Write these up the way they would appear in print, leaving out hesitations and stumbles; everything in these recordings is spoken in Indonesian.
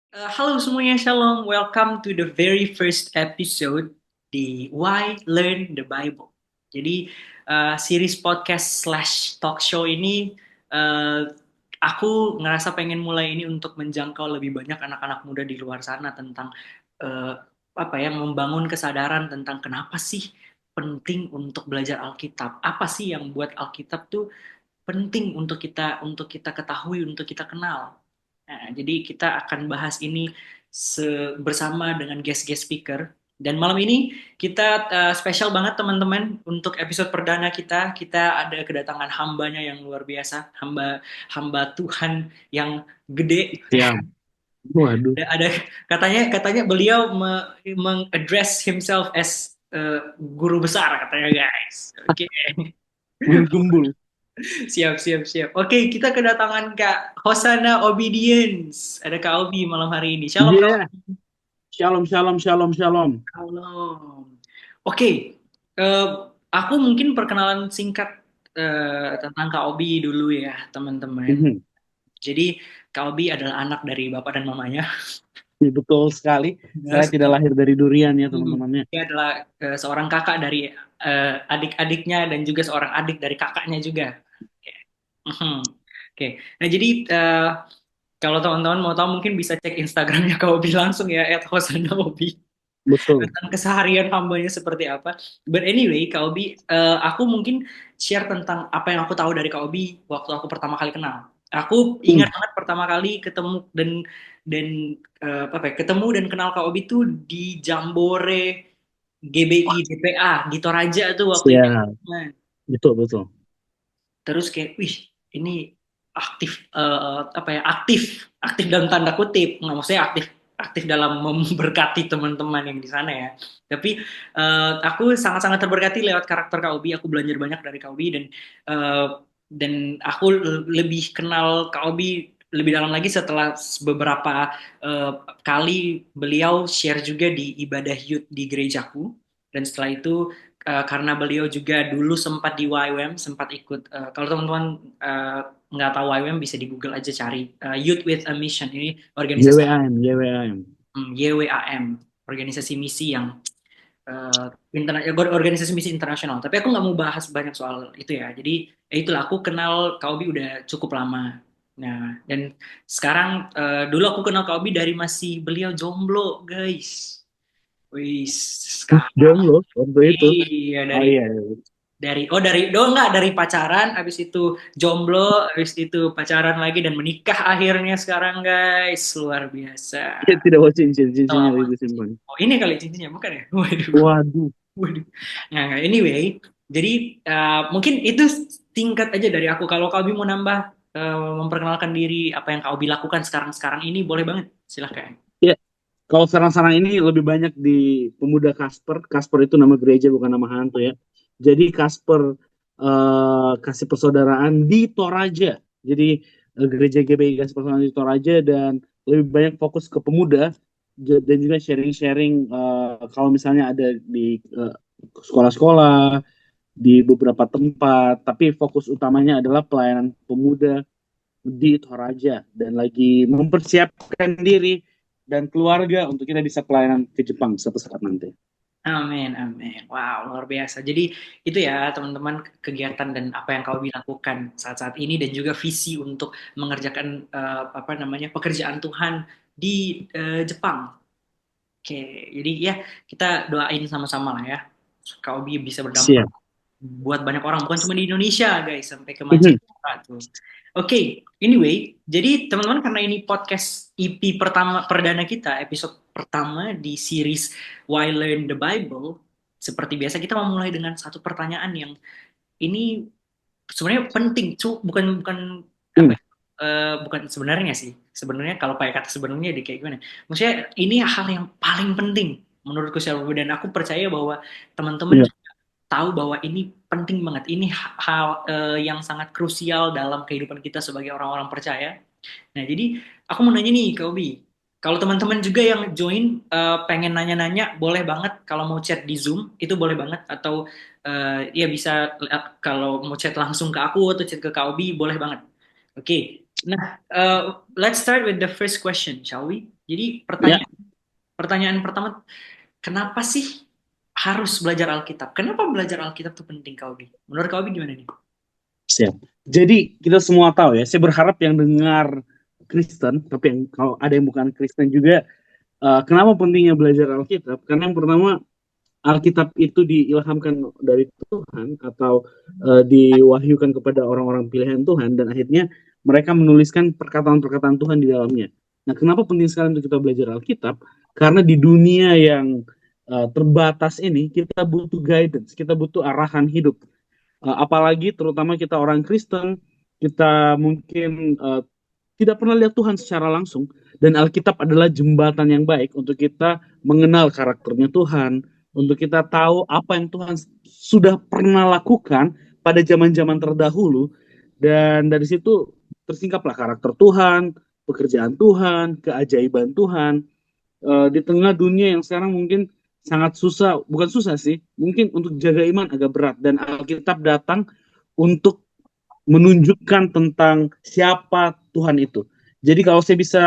Halo semuanya, Shalom. Welcome to the very first episode di Why Learn the Bible. Jadi, series podcast slash talk show ini, uh, aku ngerasa pengen mulai ini untuk menjangkau lebih banyak anak-anak muda di luar sana tentang uh, apa ya, membangun kesadaran tentang kenapa sih penting untuk belajar Alkitab. Apa sih yang buat Alkitab tuh penting untuk kita ketahui, untuk kita kenal. Nah, jadi kita akan bahas ini bersama dengan guest-guest speaker. Dan malam ini kita spesial banget teman-teman untuk episode perdana kita. Kita ada kedatangan hambanya yang luar biasa, hamba hamba Tuhan yang gede. Siap. Waduh. Ada katanya katanya beliau mengaddress himself as guru besar katanya guys. Oke. Guru Gembul. Siap, siap, siap. Oke, kita kedatangan Kak Hosana Obedience. Ada Kak Obi malam hari ini. Shalom, Kak Iya. Obi. Shalom, shalom, shalom, shalom. Shalom. Oke, eh, aku mungkin perkenalan singkat tentang Kak Obi dulu ya, teman-teman. Mhm. Jadi, Kak Obi adalah anak dari bapak dan mamanya. Iya, betul sekali. Saya Yes. tidak lahir dari durian ya, Hmm. teman-temannya. Dia adalah seorang kakak dari adik-adiknya dan juga seorang adik dari kakaknya juga. Oke. Mhm. Oke. Nah, jadi kalau teman-teman mau tahu mungkin bisa cek Instagramnya Kak Obi langsung ya, @hosanaobi. Betul. Tentang keseharian hambanya seperti apa. But anyway, Kak Obi, aku mungkin share tentang apa yang aku tahu dari Kak Obi waktu aku pertama kali kenal. Aku Hmm. ingat banget pertama kali ketemu dan apa ya, ketemu dan kenal Kak Obi tuh di Jambore GBI DPA di Toraja tuh waktu itu. Siap. Nah, Betul, betul. terus kayak, wih, ini aktif apa ya, aktif aktif dalam tanda kutip, nggak maksudnya aktif aktif dalam memberkati teman-teman yang di sana ya. Tapi aku sangat-sangat terberkati lewat karakter Kak Obi. Aku belajar banyak dari Kak Obi eh, dan aku lebih kenal Kak Obi lebih dalam lagi setelah beberapa eh, kali beliau share juga di ibadah youth di gerejaku. Dan setelah itu karena beliau juga dulu sempat di YWAM, sempat ikut. Kalau teman-teman eh, nggak tahu YWAM bisa di Google aja cari Youth with a Mission, ini organisasi YWAM, YWAM. YWAM, organisasi misi yang organisasi misi internasional. Tapi aku nggak mau bahas banyak soal itu ya. Jadi ya itulah, aku kenal Kaubi udah cukup lama. Nah, dan sekarang dulu aku kenal Kaubi dari masih beliau jomblo, guys. Wih, sekarang Jomblo waktu itu. iya Oh dari iya, iya. enggak, dari pacaran, habis itu jomblo, habis itu pacaran lagi dan menikah akhirnya sekarang guys, luar biasa. Iya, tidak bawa cincin, cincinnya Selamat. itu simpan. Oh ini kali cincinnya bukan ya? Waduh, Waduh. waduh. Nah anyway, jadi mungkin itu tingkat aja dari aku. Kalau Kak Obi mau nambah memperkenalkan diri, apa yang Kak Obi lakukan sekarang-sekarang ini, boleh banget, silahkan. Ya, kalau sekarang-sekarang ini lebih banyak di Pemuda Kasper. Kasper itu nama gereja bukan nama hantu ya. Jadi Kasper kasih persaudaraan di Toraja. Jadi gereja GBI kasih persaudaraan di Toraja dan lebih banyak fokus ke pemuda dan juga sharing-sharing kalau misalnya ada di sekolah-sekolah di beberapa tempat. Tapi fokus utamanya adalah pelayanan pemuda di Toraja dan lagi mempersiapkan diri dan keluarga untuk kita bisa pelayanan ke Jepang suatu saat nanti. Amin, amin. Wow, luar biasa. Jadi itu ya teman-teman, kegiatan dan apa yang kau lakukan saat-saat ini dan juga visi untuk mengerjakan apa namanya, pekerjaan Tuhan di Jepang. Oke, jadi ya kita doain sama-sama lah ya. Kau bisa berdampak Siap. buat banyak orang, bukan cuma di Indonesia guys, sampai ke Mhm. Mancanegara tuh. Oke, anyway, jadi teman-teman, karena ini podcast EP pertama perdana kita, episode pertama di series Why Learn the Bible, seperti biasa kita mau mulai dengan satu pertanyaan yang ini sebenarnya penting, bukan bukan apa Hmm. ya, bukan sebenarnya sih. Sebenarnya kalau pakai kata sebenarnya di kayak gimana? Maksudnya ini hal yang paling penting menurutku secara pribadi, dan aku percaya bahwa teman-teman Ya. tahu bahwa ini penting banget. Ini hal yang sangat krusial dalam kehidupan kita sebagai orang-orang percaya. Nah, jadi aku mau nanya nih, Kak Obi. Kalau teman-teman juga yang join pengen nanya-nanya, boleh banget. Kalau mau chat di Zoom, itu boleh banget. Atau ya bisa, kalau mau chat langsung ke aku atau chat ke Kak Obi, boleh banget. Oke. Nah, let's start with the first question, shall we? Jadi Ya, pertanyaan pertama, kenapa sih harus belajar Alkitab? Kenapa belajar Alkitab itu penting, Kak Obi? Menurut Kak Obi gimana nih? siap. Jadi kita semua tahu ya, saya berharap yang dengar Kristen, tapi yang kalau ada yang bukan Kristen juga, kenapa pentingnya belajar Alkitab? Karena yang pertama, Alkitab itu diilhamkan dari Tuhan atau diwahyukan kepada orang-orang pilihan Tuhan dan akhirnya mereka menuliskan perkataan-perkataan Tuhan di dalamnya. Nah, kenapa penting sekali untuk kita belajar Alkitab? Karena di dunia yang terbatas ini kita butuh guidance, kita butuh arahan hidup. Apalagi terutama kita orang Kristen, kita mungkin tidak pernah lihat Tuhan secara langsung dan Alkitab adalah jembatan yang baik untuk kita mengenal karakternya Tuhan, untuk kita tahu apa yang Tuhan sudah pernah lakukan pada zaman-zaman terdahulu dan dari situ tersingkaplah karakter Tuhan, pekerjaan Tuhan, keajaiban Tuhan. Di tengah dunia yang sekarang mungkin sangat susah, bukan susah sih, mungkin untuk jaga iman agak berat dan Alkitab datang untuk menunjukkan tentang siapa Tuhan itu. Jadi kalau saya bisa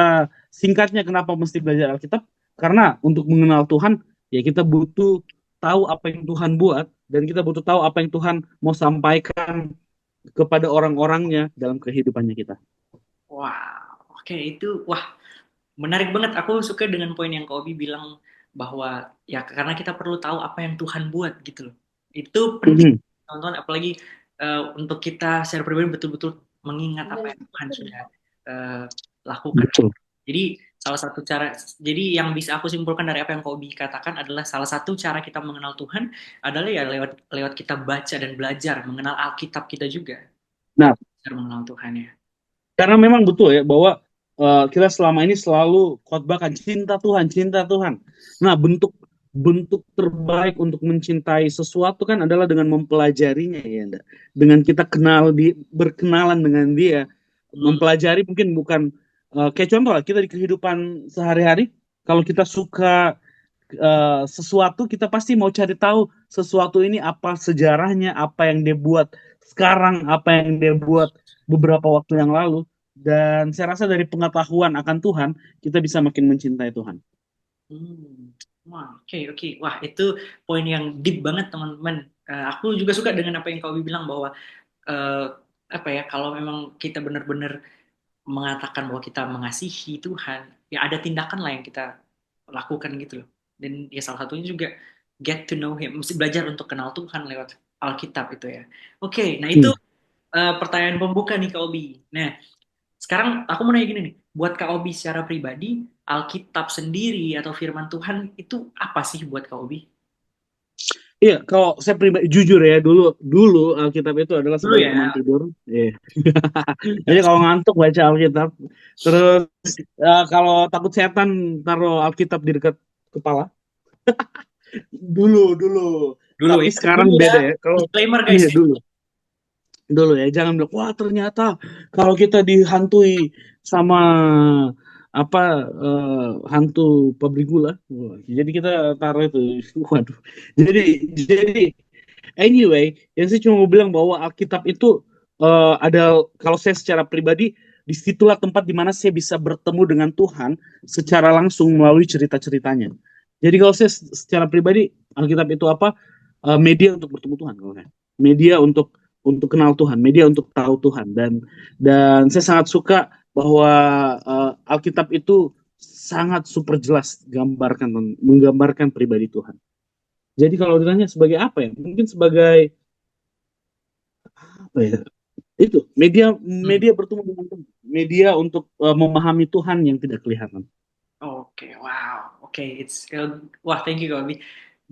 singkatnya kenapa mesti belajar Alkitab? Karena untuk mengenal Tuhan, ya kita butuh tahu apa yang Tuhan buat dan kita butuh tahu apa yang Tuhan mau sampaikan kepada orang-orangnya dalam kehidupannya kita. Wah, oke itu wah menarik banget. Aku suka dengan poin yang Kak Obi bilang bahwa ya karena kita perlu tahu apa yang Tuhan buat gitu loh. Itu penting Mhm. teman-teman apalagi untuk kita secara pribadi betul-betul mengingat apa yang Tuhan sudah eh, lakukan. Betul. Jadi salah satu cara, jadi yang bisa aku simpulkan dari apa yang Kak Obi katakan adalah salah satu cara kita mengenal Tuhan adalah ya lewat lewat kita baca dan belajar mengenal Alkitab kita juga. Nah, Cara mengenal Tuhan ya. karena memang betul ya bahwa kita selama ini selalu khotbahkan cinta Tuhan, cinta Tuhan. Nah, bentuk bentuk terbaik untuk mencintai sesuatu kan adalah dengan mempelajarinya ya, Nda. Dengan kita kenal berkenalan dengan dia, Hmm. mempelajari mungkin bukan kayak contoh lah kita di kehidupan sehari-hari kalau kita suka sesuatu kita pasti mau cari tahu sesuatu ini apa sejarahnya, apa yang dia buat sekarang, apa yang dia buat beberapa waktu yang lalu. Dan saya rasa dari pengetahuan akan Tuhan, kita bisa makin mencintai Tuhan. Hmm. Wah, oke, oke. Wah, itu poin yang deep banget, teman-teman. Aku juga suka dengan apa yang kau bilang bahwa eh, apa ya, kalau memang kita benar-benar mengatakan bahwa kita mengasihi Tuhan, ya ada tindakan lah yang kita lakukan gitu loh. Dan ya salah satunya juga get to know Him, mesti belajar untuk kenal Tuhan lewat Alkitab itu ya. Oke, nah itu Hmm. pertanyaan pembuka nih Kak Obi. Nah, sekarang aku mau nanya gini nih, buat Kak Obi secara pribadi, Alkitab sendiri atau firman Tuhan itu apa sih buat Kak Obi? Iya, kalau saya pribadi jujur ya, dulu dulu Alkitab itu adalah Dulu sebagai teman ya. tidur. Iya. Jadi kalau ngantuk baca Alkitab, terus kalau takut setan taruh Alkitab di dekat kepala. Dulu, dulu. Dulu Tapi ya. sekarang Dulu ya. beda ya. Kalau Disclaimer guys iya ya. dulu. Dulu ya, jangan bilang wah ternyata kalau kita dihantui sama apa hantu pabrik gula. Wah, jadi kita taruh itu. Waduh. Jadi jadi anyway, yang saya cuma mau bilang bahwa Alkitab itu ada kalau saya secara pribadi disitulah tempat di mana saya bisa bertemu dengan Tuhan secara langsung melalui cerita-ceritanya. Jadi kalau saya secara pribadi Alkitab itu apa? Media untuk bertemu Tuhan kalau saya. Media untuk kenal Tuhan, media untuk tahu Tuhan dan saya sangat suka bahwa Alkitab itu sangat super jelas menggambarkan pribadi Tuhan. Jadi kalau ditanya sebagai apa ya? Mungkin sebagai apa ya? Itu media Hmm. media bertemu dengan Tuhan, media untuk memahami Tuhan yang tidak kelihatan. Oke, wow. Oke, wah, thank you Kak Obi.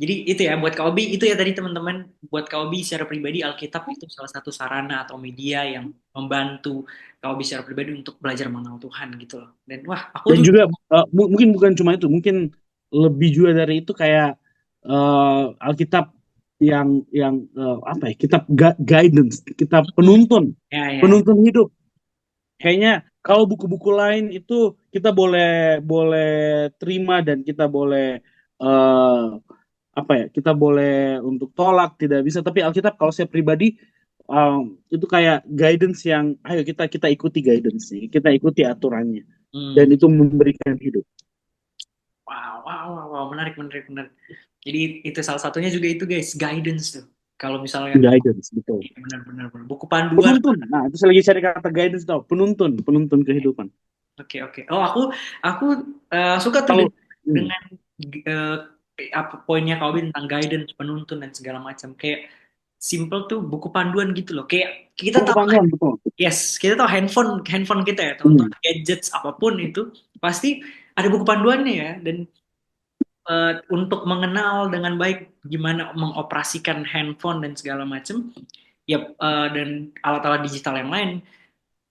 Jadi itu ya buat Kak Obi itu ya tadi teman-teman buat Kak Obi secara pribadi Alkitab itu salah satu sarana atau media yang membantu Kak Obi secara pribadi untuk belajar mengenal Tuhan gitu loh. Dan wah, aku Dan juga juga mungkin bukan cuma itu, mungkin lebih juga dari itu kayak Alkitab yang apa ya? Kitab guidance, kitab penuntun, ya ya. penuntun hidup. Kayaknya kalau buku-buku lain itu kita boleh boleh terima dan kita boleh eh, apa ya? Kita boleh untuk tolak tidak bisa. Tapi Alkitab kalau saya pribadi itu kayak guidance yang ayo kita kita ikuti guidance nya kita ikuti aturannya dan Hmm. itu memberikan hidup. Wow, wow, wow, wow, menarik, menarik, menarik. Jadi itu salah satunya juga itu guys, guidance tuh. Kalau misalnya, Guidance, betul. iya, benar, benar, benar. Buku panduan. Penuntun. Nah, itu saya lagi cari kata guidance tau. Penuntun, penuntun kehidupan. Oke, oke. Oh, aku suka tuh Kalau hmm, dengan eh, apa poinnya kau bilang tentang guidance, penuntun dan segala macam. Kayak simple tuh buku panduan gitu loh. Kayak kita buku tahu, panduan betul. yes, kita tahu handphone handphone kita ya, teman-teman, Hmm. gadgets apapun itu pasti ada buku panduannya ya. Dan untuk mengenal dengan baik gimana mengoperasikan handphone dan segala macam, ya dan alat-alat digital yang lain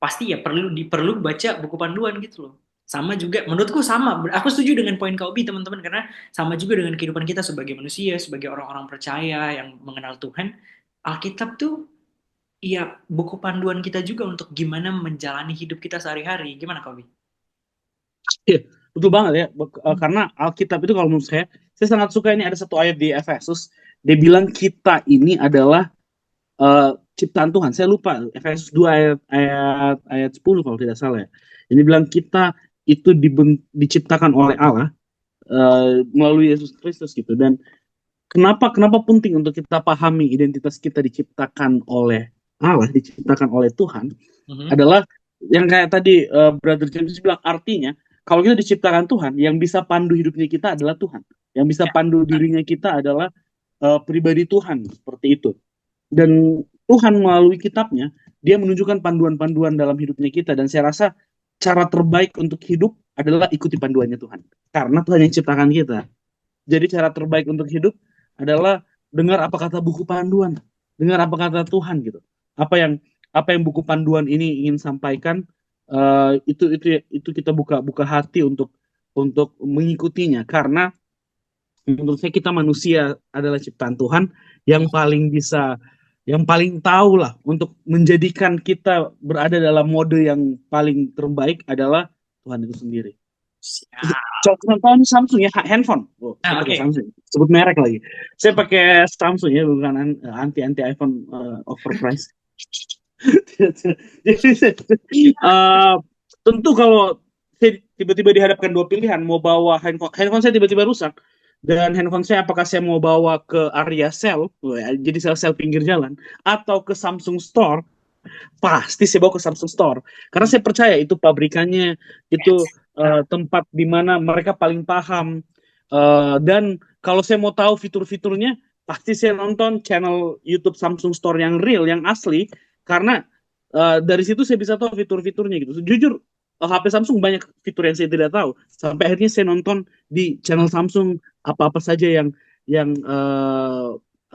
pasti ya perlu baca buku panduan gitu loh. Sama juga menurutku sama. Aku setuju dengan poin Kak Obi teman-teman karena sama juga dengan kehidupan kita sebagai manusia, sebagai orang-orang percaya yang mengenal Tuhan. Alkitab tuh ya buku panduan kita juga untuk gimana menjalani hidup kita sehari-hari. Gimana Kak Obi? Iya, betul banget ya. Karena Alkitab itu kalau menurut saya sangat suka ini ada satu ayat di Efesus. Dia bilang kita ini adalah eh, ciptaan Tuhan. Saya lupa Efesus 2 ayat ayat ayat 10 kalau tidak salah ya. Ini bilang kita itu diciptakan oleh Allah melalui Yesus Kristus gitu. Dan kenapa kenapa penting untuk kita pahami identitas kita diciptakan oleh Allah, diciptakan oleh Tuhan Mhm. adalah yang kayak tadi Brother James bilang artinya kalau kita diciptakan Tuhan, yang bisa pandu hidupnya kita adalah Tuhan. Yang bisa Ya, pandu dirinya kita adalah pribadi Tuhan seperti itu. Dan Tuhan melalui kitabnya, dia menunjukkan panduan-panduan dalam hidupnya kita. Dan saya rasa cara terbaik untuk hidup adalah ikuti panduannya Tuhan. Karena Tuhan yang ciptakan kita. Jadi cara terbaik untuk hidup adalah dengar apa kata buku panduan, dengar apa kata Tuhan gitu. Apa yang apa yang buku panduan ini ingin sampaikan itu kita buka buka hati untuk mengikutinya karena menurut saya kita manusia adalah ciptaan Tuhan yang paling bisa yang paling tahu lah untuk menjadikan kita berada dalam mode yang paling terbaik adalah Tuhan itu sendiri. siap. Contoh Samsung ya, handphone. Oh, saya Nah, pakai oke. Samsung. Sebut merek lagi. Saya pakai Samsung ya, bukan anti iPhone overprice. Jadi eh, tentu kalau saya tiba-tiba dihadapkan dua pilihan, mau bawa handphone saya tiba-tiba rusak, dan handphone saya apakah saya mau bawa ke area sel, jadi sel-sel pinggir jalan, atau ke Samsung Store, pasti saya bawa ke Samsung Store karena saya percaya itu pabrikannya itu Yes. Nah, tempat di mana mereka paling paham. Dan kalau saya mau tahu fitur-fiturnya pasti saya nonton channel YouTube Samsung Store yang real yang asli karena dari situ saya bisa tahu fitur-fiturnya gitu. Jujur HP Samsung banyak fitur yang saya tidak tahu sampai akhirnya saya nonton di channel Samsung apa-apa saja yang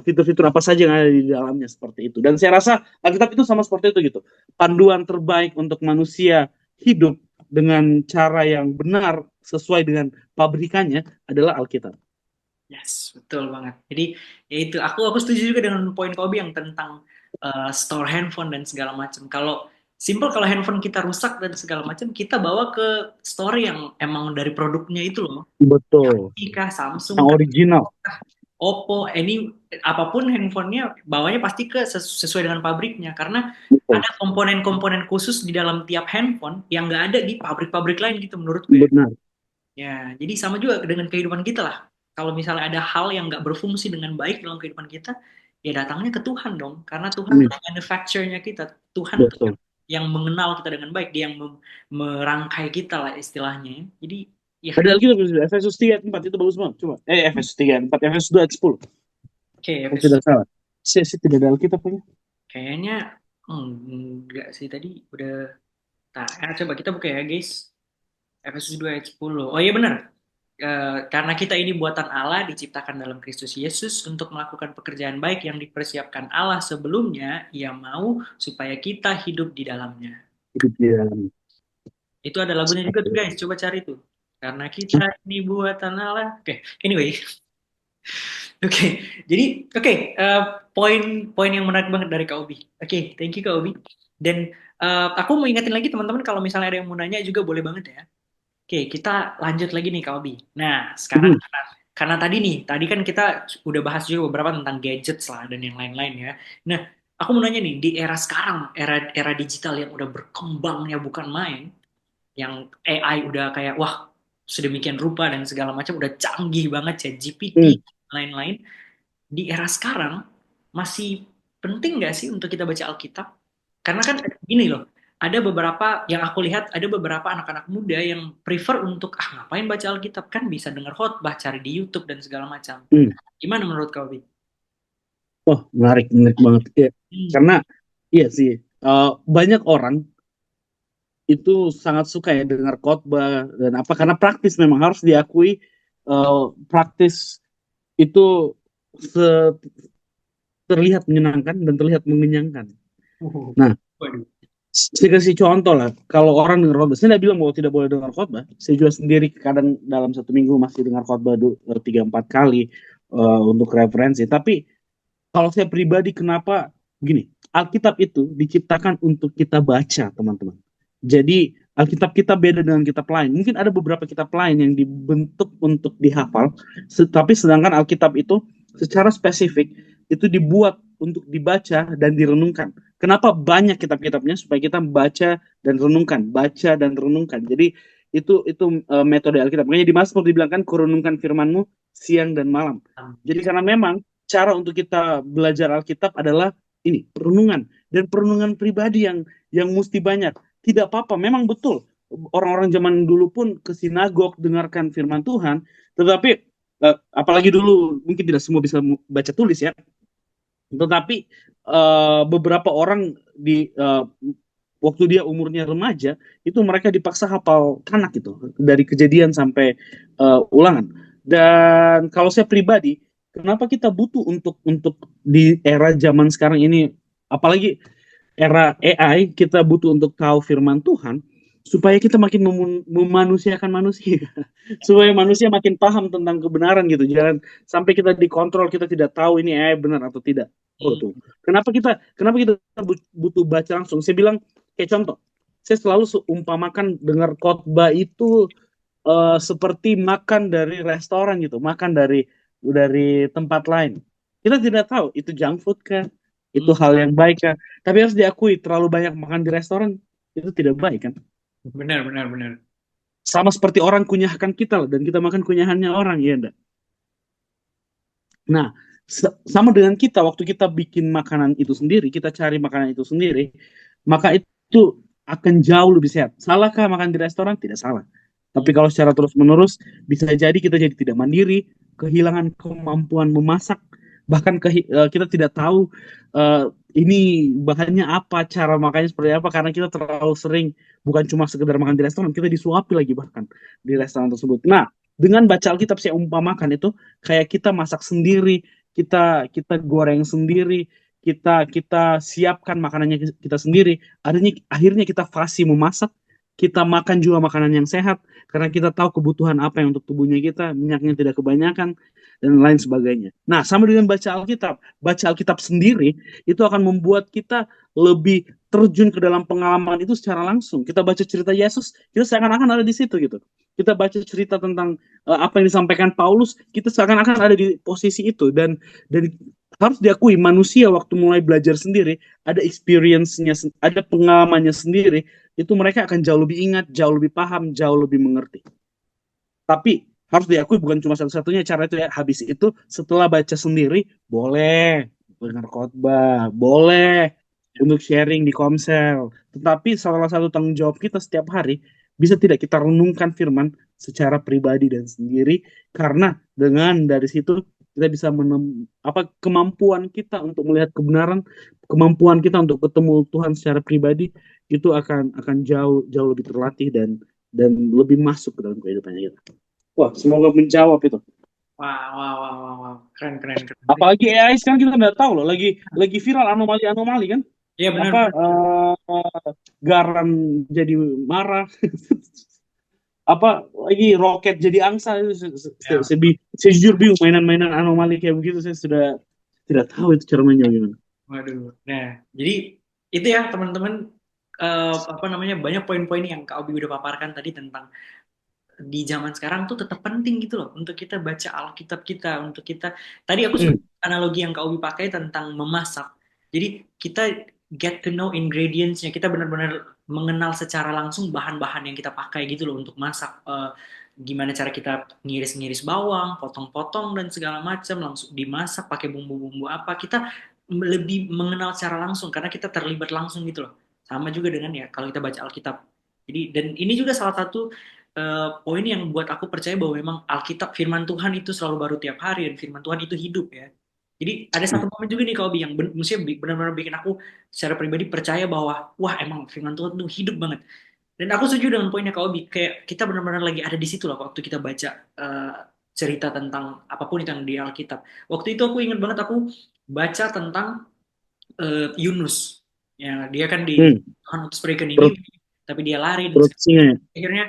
fitur-fitur apa saja yang ada di dalamnya seperti itu. Dan saya rasa Alkitab itu sama seperti itu gitu. Panduan terbaik untuk manusia hidup dengan cara yang benar sesuai dengan pabrikannya adalah Alkitab. yes, betul banget. Jadi ya itu aku setuju juga dengan poin Kobi yang tentang store handphone dan segala macam. Kalau simple kalau handphone kita rusak dan segala macam, kita bawa ke store yang emang dari produknya itu loh. Betul. Xiaomi kah, Samsung Yang kah, original. Oppo, ini apapun handphonenya bawanya pasti ke sesuai dengan pabriknya karena Betul. ada komponen-komponen khusus di dalam tiap handphone yang nggak ada di pabrik-pabrik lain gitu menurutku ya. Benar. Ya, jadi sama juga dengan kehidupan kita lah. Kalau misalnya ada hal yang nggak berfungsi dengan baik dalam kehidupan kita, ya datangnya ke Tuhan dong. Karena Tuhan Amin. tuh manufacture-nya kita. Tuhan tuh Betul. yang mengenal kita dengan baik. Dia yang merangkai kita lah istilahnya. Jadi, ya, Ada Alkitab Efesus 3 ayat 4 itu bagus banget. Coba. Efesus 3 ayat 4, Efesus 2 ayat 10. oke, Kalau tidak salah. Saya tidak ada Alkitab punya. kayaknya enggak sih tadi udah. Nah, coba kita buka ya guys. Efesus 2 ayat 10. Oh iya benar. Karena kita ini buatan Allah diciptakan dalam Kristus Yesus untuk melakukan pekerjaan baik yang dipersiapkan Allah sebelumnya, Ia mau supaya kita hidup di dalamnya. Hidup di dalam. Itu ada lagunya juga tuh guys, coba cari tuh. Karena kita ini buatan Allah. Oke, anyway. Oke, jadi oke, poin-poin yang menarik banget dari Kak Obi. Oke, thank you Kak Obi. Dan aku mau ingetin lagi teman-teman kalau misalnya ada yang mau nanya juga boleh banget ya. Oke, kita lanjut lagi nih Kak Obi. Nah, sekarang Mhm. karena tadi kan kita udah bahas juga beberapa tentang gadgets lah dan yang lain-lain ya. Nah, aku mau nanya nih, di era sekarang, era era digital yang udah berkembangnya bukan main, yang AI udah kayak wah sedemikian rupa dan segala macam udah canggih banget ya Hmm. GPT lain-lain. Di era sekarang masih penting nggak sih untuk kita baca Alkitab? Karena kan gini loh, ada beberapa yang aku lihat ada beberapa anak-anak muda yang prefer untuk ngapain baca Alkitab, kan bisa dengar khotbah, cari di YouTube dan segala macam. Hmm. Gimana menurut kau, Bi? Oh, menarik, menarik banget. Ya. Hmm. Karena iya sih, banyak orang itu sangat suka ya dengar khotbah dan apa karena praktis memang harus diakui eh, praktis itu se- terlihat menyenangkan dan terlihat mengenyangkan. Uh, Nah, Waduh. saya kasih contoh lah. Kalau orang dengar khotbah, saya tidak bilang bahwa tidak boleh dengar khotbah. Saya juga sendiri kadang dalam satu minggu masih dengar khotbah 3-4 kali untuk referensi. Tapi kalau saya pribadi, kenapa begini? Alkitab itu diciptakan untuk kita baca, teman-teman. Jadi Alkitab kita beda dengan kitab lain. Mungkin ada beberapa kitab lain yang dibentuk untuk dihafal, tapi sedangkan Alkitab itu secara spesifik itu dibuat untuk dibaca dan direnungkan. Kenapa banyak kitab-kitabnya? Supaya kita baca dan renungkan, baca dan renungkan. Jadi itu metode Alkitab. Makanya di Mazmur dibilangkan, "Kurenungkan firman-Mu siang dan malam." Jadi karena memang cara untuk kita belajar Alkitab adalah ini perenungan dan perenungan pribadi yang mesti banyak. Tidak apa-apa, memang betul orang-orang zaman dulu pun ke sinagog dengarkan firman Tuhan, tetapi apalagi dulu mungkin tidak semua bisa baca tulis ya, tetapi beberapa orang waktu dia umurnya remaja itu mereka dipaksa hafal Tanak itu dari Kejadian sampai Ulangan. Dan kalau saya pribadi, kenapa kita butuh untuk di era zaman sekarang ini, apalagi era AI, kita butuh untuk tahu firman Tuhan supaya kita makin memanusiakan manusia, supaya manusia makin paham tentang kebenaran gitu. Jangan sampai kita dikontrol, kita tidak tahu ini AI benar atau tidak. Oh Hmm. tuh. Kenapa kita butuh baca langsung? Saya bilang kayak contoh. Saya selalu seumpamakan dengar khotbah itu seperti makan dari restoran gitu, makan dari tempat lain. Kita tidak tahu itu junk food kah, itu Hmm. hal yang baik kah. Tapi harus diakui terlalu banyak makan di restoran itu tidak baik kan. Benar, benar, benar. Sama seperti orang kunyahkan kita loh, dan kita makan kunyahannya orang ya enggak. Nah, sama dengan kita waktu kita bikin makanan itu sendiri, kita cari makanan itu sendiri, maka itu akan jauh lebih sehat. Salahkah makan di restoran? Tidak salah. Tapi Hmm. kalau secara terus-menerus, bisa jadi kita jadi tidak mandiri, kehilangan kemampuan memasak, bahkan kita tidak tahu eh, ini bahannya apa, cara makannya seperti apa, karena kita terlalu sering bukan cuma sekedar makan di restoran, kita disuapi lagi bahkan di restoran tersebut. Nah, dengan baca Alkitab saya umpamakan itu kayak kita masak sendiri, kita kita goreng sendiri, kita kita siapkan makanannya kita sendiri. Akhirnya kita fasih memasak, kita makan juga makanan yang sehat karena kita tahu kebutuhan apa yang untuk tubuhnya kita, minyaknya tidak kebanyakan dan lain sebagainya. Nah, sama dengan baca Alkitab sendiri itu akan membuat kita lebih terjun ke dalam pengalaman itu secara langsung. Kita baca cerita Yesus, kita seakan-akan ada di situ gitu. Kita baca cerita tentang apa yang disampaikan Paulus, kita seakan-akan ada di posisi itu. Dan harus diakui manusia waktu mulai belajar sendiri, ada experience-nya, ada pengalamannya sendiri, itu mereka akan jauh lebih ingat, jauh lebih paham, jauh lebih mengerti. Tapi harus diakui bukan cuma satu-satunya cara itu ya. Habis itu setelah baca sendiri, boleh dengar khotbah, boleh untuk sharing di komsel. Tetapi salah satu tanggung jawab kita setiap hari, bisa tidak kita renungkan firman secara pribadi dan sendiri, karena dengan dari situ kita bisa kemampuan kita untuk melihat kebenaran, kemampuan kita untuk ketemu Tuhan secara pribadi itu akan jauh jauh lebih terlatih dan lebih masuk ke dalam kehidupannya kita. Wah, semoga menjawab itu. Wah, wah, wah, wah, wah. Keren, keren, keren. Apalagi AI sekarang kita nggak tahu loh, lagi viral anomali-anomali kan? Iya, benar, Apa benar. garam jadi marah, apa lagi roket jadi angsa. Ya. Saya jujur bingung mainan-mainan anomali kayak begitu. Saya sudah tidak tahu itu cara mainnya gimana. Waduh. Nah, jadi itu ya teman-teman, apa namanya, banyak poin-poin yang Kak Obi udah paparkan tadi tentang di zaman sekarang tuh tetap penting gitu loh untuk kita baca Alkitab kita, untuk kita, tadi aku suka Hmm. analogi yang Kak Obi pakai tentang memasak. Jadi kita get to know ingredients-nya, kita benar-benar mengenal secara langsung bahan-bahan yang kita pakai gitu loh untuk masak. gimana cara kita ngiris-ngiris bawang, potong-potong dan segala macam, langsung dimasak pakai bumbu-bumbu apa. Kita lebih mengenal secara langsung karena kita terlibat langsung gitu loh. Sama juga dengan ya kalau kita baca Alkitab. Jadi dan ini juga salah satu poin yang buat aku percaya bahwa memang Alkitab firman Tuhan itu selalu baru tiap hari dan firman Tuhan itu hidup ya. Jadi ada satu momen juga nih kalau yang maksudnya benar-benar bikin aku secara pribadi percaya bahwa wah emang firman Tuhan itu hidup banget. Dan aku setuju dengan poinnya Kak Obi, kayak kita benar-benar lagi ada di situ lah waktu kita baca cerita tentang apapun itu yang di Alkitab. Waktu itu aku ingat banget aku baca tentang Yunus. Ya, dia kan di Hmm, Tuhan utus pergi ke perut, Niniwe, tapi dia lari dan perut singa ya. akhirnya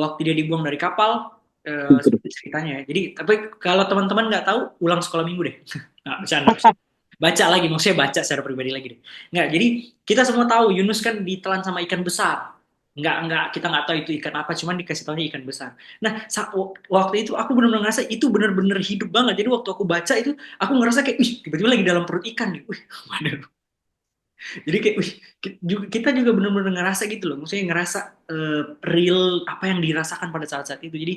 waktu dia dibuang dari kapal Gitu. ceritanya ya. Jadi tapi kalau teman-teman nggak tahu, ulang sekolah minggu deh. Nggak, bercanda. Baca lagi, maksudnya baca secara pribadi lagi deh. Nggak, jadi kita semua tahu Yunus kan ditelan sama ikan besar. Nggak, kita nggak tahu itu ikan apa, cuman dikasih tahunya ikan besar. Nah, waktu itu aku benar-benar ngerasa itu benar-benar hidup banget. Jadi waktu aku baca itu, aku ngerasa kayak, wih, tiba-tiba lagi dalam perut ikan nih. Wih, waduh. Jadi kayak, wih, kita juga benar-benar ngerasa gitu loh. Maksudnya ngerasa real apa yang dirasakan pada saat-saat itu. Jadi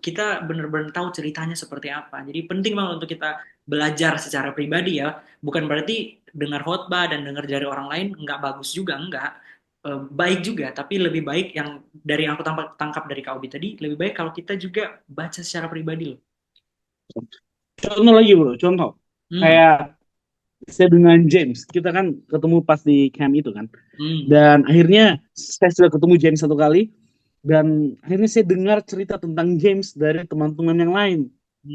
kita benar-benar tahu ceritanya seperti apa. Jadi penting banget untuk kita belajar secara pribadi ya. Bukan berarti dengar khotbah dan dengar dari orang lain nggak bagus juga, enggak. Baik juga, tapi lebih baik yang dari yang aku tangkap dari Kak Obi tadi, lebih baik kalau kita juga baca secara pribadi loh. Contoh lagi bro, contoh. Hmm, Kayak saya dengan James, kita kan ketemu pas di camp itu kan. hmm, Dan akhirnya saya sudah ketemu James satu kali. Dan akhirnya saya dengar cerita tentang James dari teman-teman yang lain.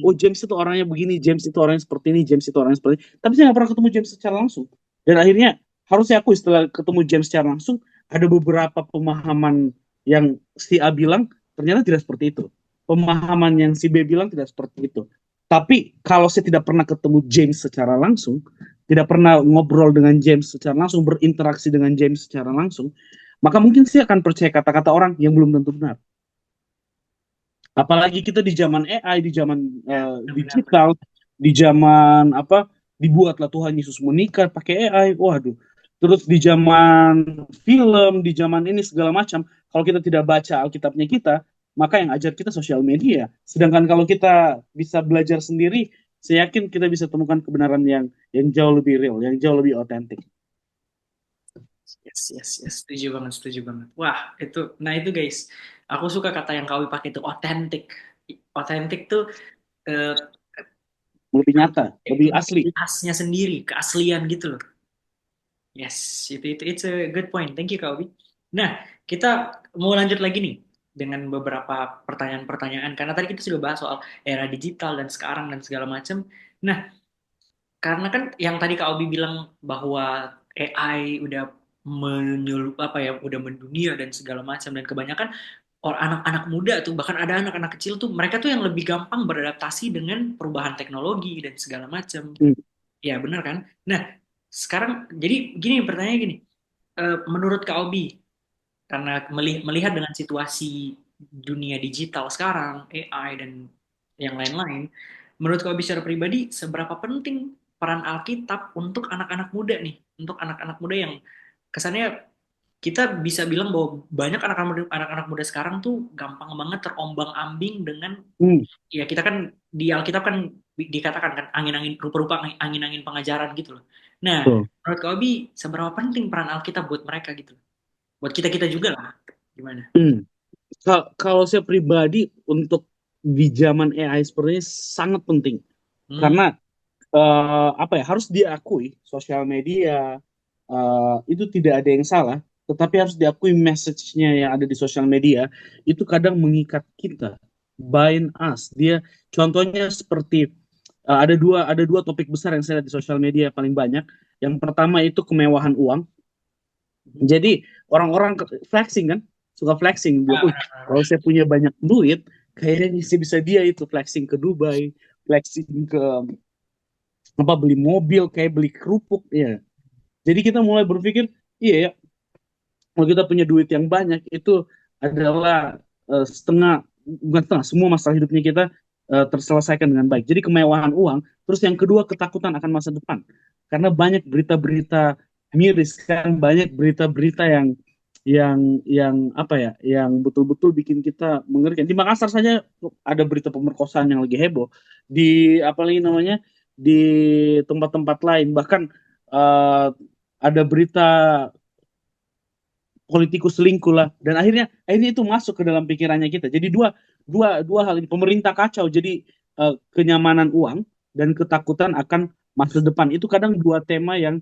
Oh, hmm, James itu orangnya begini, James itu orangnya seperti ini, James itu orangnya seperti ini. Tapi saya nggak pernah ketemu James secara langsung. Dan akhirnya harusnya aku setelah ketemu James secara langsung, ada beberapa pemahaman yang si A bilang ternyata tidak seperti itu. Pemahaman yang si B bilang tidak seperti itu. Tapi kalau saya tidak pernah ketemu James secara langsung, tidak pernah ngobrol dengan James secara langsung, berinteraksi dengan James secara langsung, maka mungkin saya akan percaya kata-kata orang yang belum tentu benar. Apalagi kita di zaman AI, di zaman ya, benar-benar. digital, di zaman apa dibuatlah Tuhan Yesus menikah pakai AI. Waduh. Terus di zaman film, di zaman ini segala macam, kalau kita tidak baca Alkitabnya kita, maka yang ajar kita sosial media. Sedangkan kalau kita bisa belajar sendiri, saya yakin kita bisa temukan kebenaran yang jauh lebih real, yang jauh lebih otentik. Yes, yes, yes, setuju banget, setuju banget. Wah, nah itu guys, aku suka kata yang kau pakai itu otentik. Otentik tuh eh, Lebih nyata, lebih punya asli. ciri khasnya sendiri, keaslian gitu loh. Yes, itu it's a good point. Thank you, Kak Obi. Nah, kita mau lanjut lagi nih dengan beberapa pertanyaan-pertanyaan karena tadi kita sudah bahas soal era digital dan sekarang dan segala macam. Nah, karena kan yang tadi Kak Obi bilang bahwa AI udah menyeluruh apa ya, udah mendunia dan segala macam dan kebanyakan orang anak-anak muda tuh bahkan ada anak-anak kecil tuh mereka tuh yang lebih gampang beradaptasi dengan perubahan teknologi dan segala macam. Hmm. Ya benar kan? Nah, sekarang jadi gini pertanyaannya gini. Menurut Kak Obi karena melihat dengan situasi dunia digital sekarang, AI dan yang lain-lain, menurut kau secara pribadi, seberapa penting peran Alkitab untuk anak-anak muda nih, untuk anak-anak muda yang kesannya kita bisa bilang bahwa banyak anak-anak muda sekarang tuh gampang banget terombang-ambing dengan Hmm. ya kita kan di Alkitab kan dikatakan kan angin-angin rupa-rupa angin-angin pengajaran gitu loh. Nah, Tuh. menurut kau seberapa penting peran Alkitab buat mereka gitu? Buat kita-kita juga lah. Gimana? Hmm. Kalau saya pribadi untuk di zaman AI seperti ini sangat penting Hmm, karena apa ya harus diakui sosial media itu tidak ada yang salah, tetapi harus diakui message-nya yang ada di sosial media itu kadang mengikat kita, bind us. Dia contohnya seperti ada dua topik besar yang saya lihat di sosial media paling banyak. Yang pertama itu kemewahan uang. Jadi orang-orang flexing kan, suka flexing. Bilang, "Wih, kalau saya punya banyak duit, kayaknya saya bisa dia itu flexing ke Dubai, flexing ke apa beli mobil, kayak beli kerupuk ya." Jadi kita mulai berpikir, iya ya, kalau kita punya duit yang banyak itu adalah setengah, bukan setengah, semua masalah hidupnya kita terselesaikan dengan baik. Jadi kemewahan uang. Terus yang kedua ketakutan akan masa depan, karena banyak berita-berita miris kan, banyak berita-berita yang yang apa ya, yang betul-betul bikin kita mengerikan. Di Makassar saja ada berita pemerkosaan yang lagi heboh. Di apa lagi namanya, di tempat-tempat lain bahkan eh, ada berita politikus selingkuh lah, dan akhirnya itu masuk ke dalam pikirannya kita. Jadi dua dua dua hal ini, pemerintah kacau, jadi kenyamanan uang dan ketakutan akan masa depan, itu kadang dua tema yang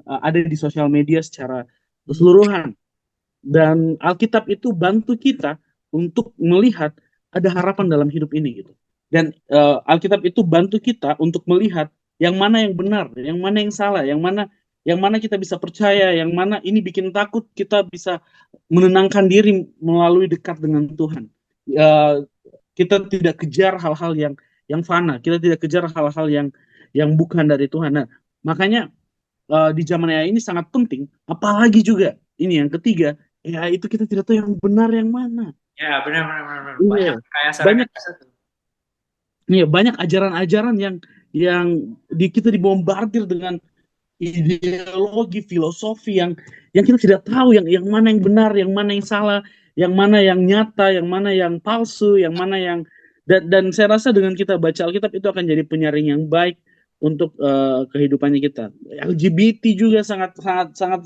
ada di sosial media secara Hmm. keseluruhan. Dan Alkitab itu bantu kita untuk melihat ada harapan dalam hidup ini gitu. Dan Alkitab itu bantu kita untuk melihat yang mana yang benar, yang mana yang salah, yang mana kita bisa percaya, yang mana ini bikin takut, kita bisa menenangkan diri melalui dekat dengan Tuhan. Eh, kita tidak kejar hal-hal yang fana, kita tidak kejar hal-hal yang bukan dari Tuhan. Nah, makanya di zaman AI ini sangat penting, apalagi juga ini yang ketiga, AI itu kita tidak tahu yang benar yang mana. Ya, benar, benar, benar, benar. Iya, Banyak banyak rekayasa-rekayasa tuh. banyak ajaran-ajaran yang kita dibombardir dengan ideologi filosofi yang kita tidak tahu yang mana yang benar, yang mana yang salah, yang mana yang nyata, yang mana yang palsu, yang mana yang dan saya rasa dengan kita baca Alkitab itu akan jadi penyaring yang baik untuk kehidupannya kita. LGBT juga sangat sangat sangat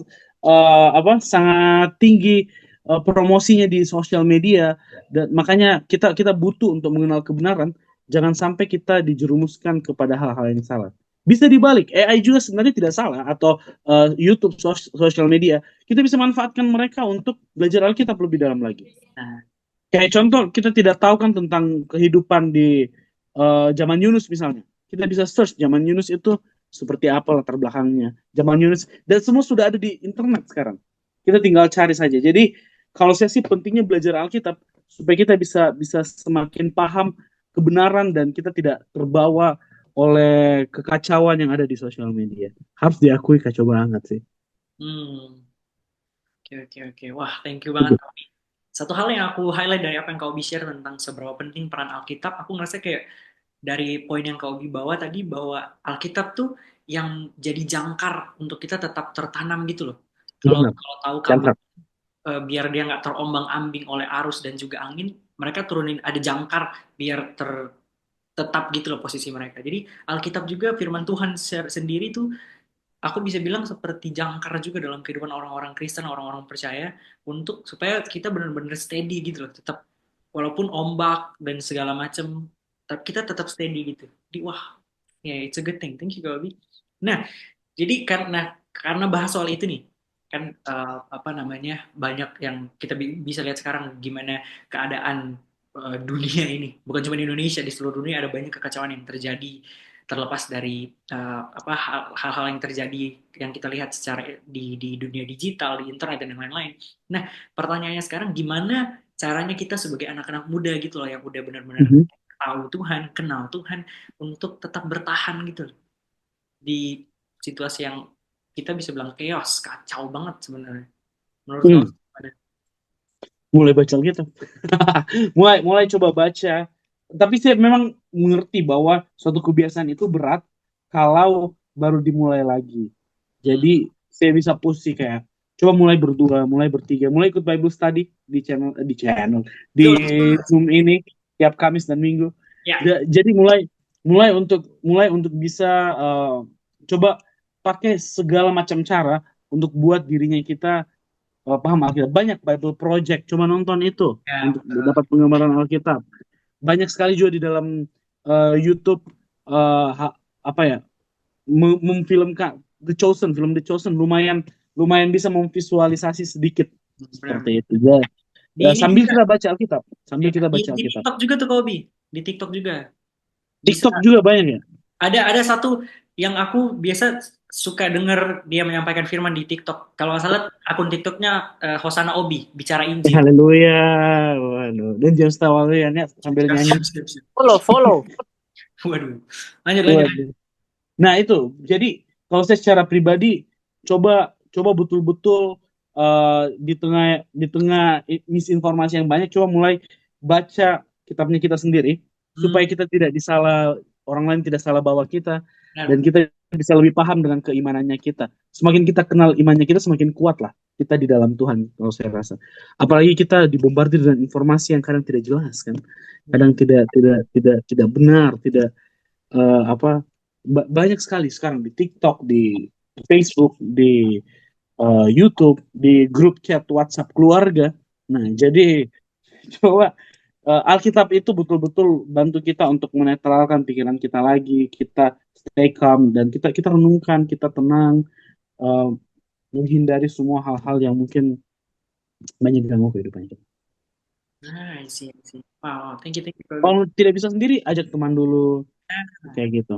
sangat tinggi promosinya di sosial media, dan makanya kita butuh untuk mengenal kebenaran, jangan sampai kita dijerumuskan kepada hal-hal yang salah. Bisa dibalik, AI juga sebenarnya tidak salah, atau YouTube, sosial media, kita bisa manfaatkan mereka untuk belajar Alkitab lebih dalam lagi. Nah, Kayak contoh, kita tidak tahu kan tentang kehidupan di zaman Yunus misalnya. Kita bisa search zaman Yunus itu seperti apa latar belakangnya. Zaman Yunus, dan semua sudah ada di internet sekarang. Kita tinggal cari saja. Jadi, kalau saya sih pentingnya belajar Alkitab supaya kita bisa bisa semakin paham kebenaran dan kita tidak terbawa oleh kekacauan yang ada di sosial media. Harus diakui kacau banget sih. hmm, oke, oke, oke. Wah, thank you banget. Satu hal yang aku highlight dari apa yang kau share tentang seberapa penting peran Alkitab, aku ngerasa kayak dari poin yang kau bawa tadi, bahwa Alkitab tuh yang jadi jangkar untuk kita tetap tertanam gitu loh. Kalau Benar. kalau tahu kapal, Cangkrak. biar dia nggak terombang-ambing oleh arus dan juga angin, mereka turunin ada jangkar biar tetap gitu loh posisi mereka. Jadi Alkitab juga firman Tuhan sendiri tuh, aku bisa bilang seperti jangkar juga dalam kehidupan orang-orang Kristen, orang-orang percaya, untuk supaya kita benar-benar steady gitu loh, tetap walaupun ombak dan segala macam, kita tetap steady gitu. Jadi wah, ya it's a good thing. Thank you, Gabi. Nah, jadi karena bahas soal itu nih, kan apa namanya, banyak yang kita bisa lihat sekarang gimana keadaan dunia ini. Bukan cuma di Indonesia, di seluruh dunia ada banyak kekacauan yang terjadi, terlepas dari apa hal-hal yang terjadi yang kita lihat secara di dunia digital, di internet dan yang lain-lain. Nah, pertanyaannya sekarang, gimana caranya kita sebagai anak-anak muda gitu loh, yang udah benar-benar Mhm. tahu Tuhan, kenal Tuhan, untuk tetap bertahan gitu loh di situasi yang kita bisa bilang chaos, kacau banget sebenarnya. Menurut kau Hmm. gimana? Mulai baca Alkitab. mulai mulai coba baca. Tapi saya memang mengerti bahwa suatu kebiasaan itu berat kalau baru dimulai lagi. Hmm. Jadi saya bisa push sih, kayak coba mulai berdua, mulai bertiga, mulai ikut Bible study di Betul, betul. Zoom ini tiap Kamis dan Minggu. Ya, Jadi mulai mulai untuk bisa eh, coba pakai segala macam cara untuk buat dirinya kita paham Alkitab. Banyak Bible Project, coba nonton itu ya, untuk betul. dapat penggambaran Alkitab. Banyak sekali juga di dalam YouTube, apa ya, memfilmkan film The Chosen, lumayan lumayan bisa memvisualisasi sedikit Benar. seperti itu ya. Di ini Sambil juga, kita baca Alkitab, sambil ya, kita di, baca di Alkitab. TikTok juga tuh Kobi, di TikTok juga bisa. TikTok juga banyak ya. Ada satu yang aku biasa suka denger dia menyampaikan firman di TikTok. Kalau nggak salah akun TikToknya Hosana Obi, bicara Injil. Haleluya, waduh. Dan James Tawalian ya sambil Siap, nyanyi. siap, siap, siap. Follow, follow. Waduh. Lanjut, lanjut. Waduh. Nah itu, jadi kalau saya secara pribadi coba coba betul-betul di tengah misinformasi yang banyak, coba mulai baca kitabnya kita sendiri Hmm, supaya kita tidak disalah, orang lain tidak salah bawa kita, dan benar. kita bisa lebih paham dengan keimanannya kita. Semakin kita kenal imannya kita, semakin kuat lah. kita di dalam Tuhan kalau saya rasa. Apalagi kita dibombardir dengan informasi yang kadang tidak jelas kan, kadang tidak benar, tidak apa banyak sekali sekarang di TikTok, di Facebook, di YouTube, di grup chat WhatsApp keluarga. Nah, jadi coba Alkitab itu betul-betul bantu kita untuk menetralkan pikiran kita lagi, kita stay calm dan kita renungkan, kita tenang, eh, menghindari semua hal-hal yang mungkin banyak ganggu kehidupan kita. Nah, I see, I see. Wow, thank you, Kobe. Kalau tidak bisa sendiri, ajak teman dulu, Nah, kayak gitu.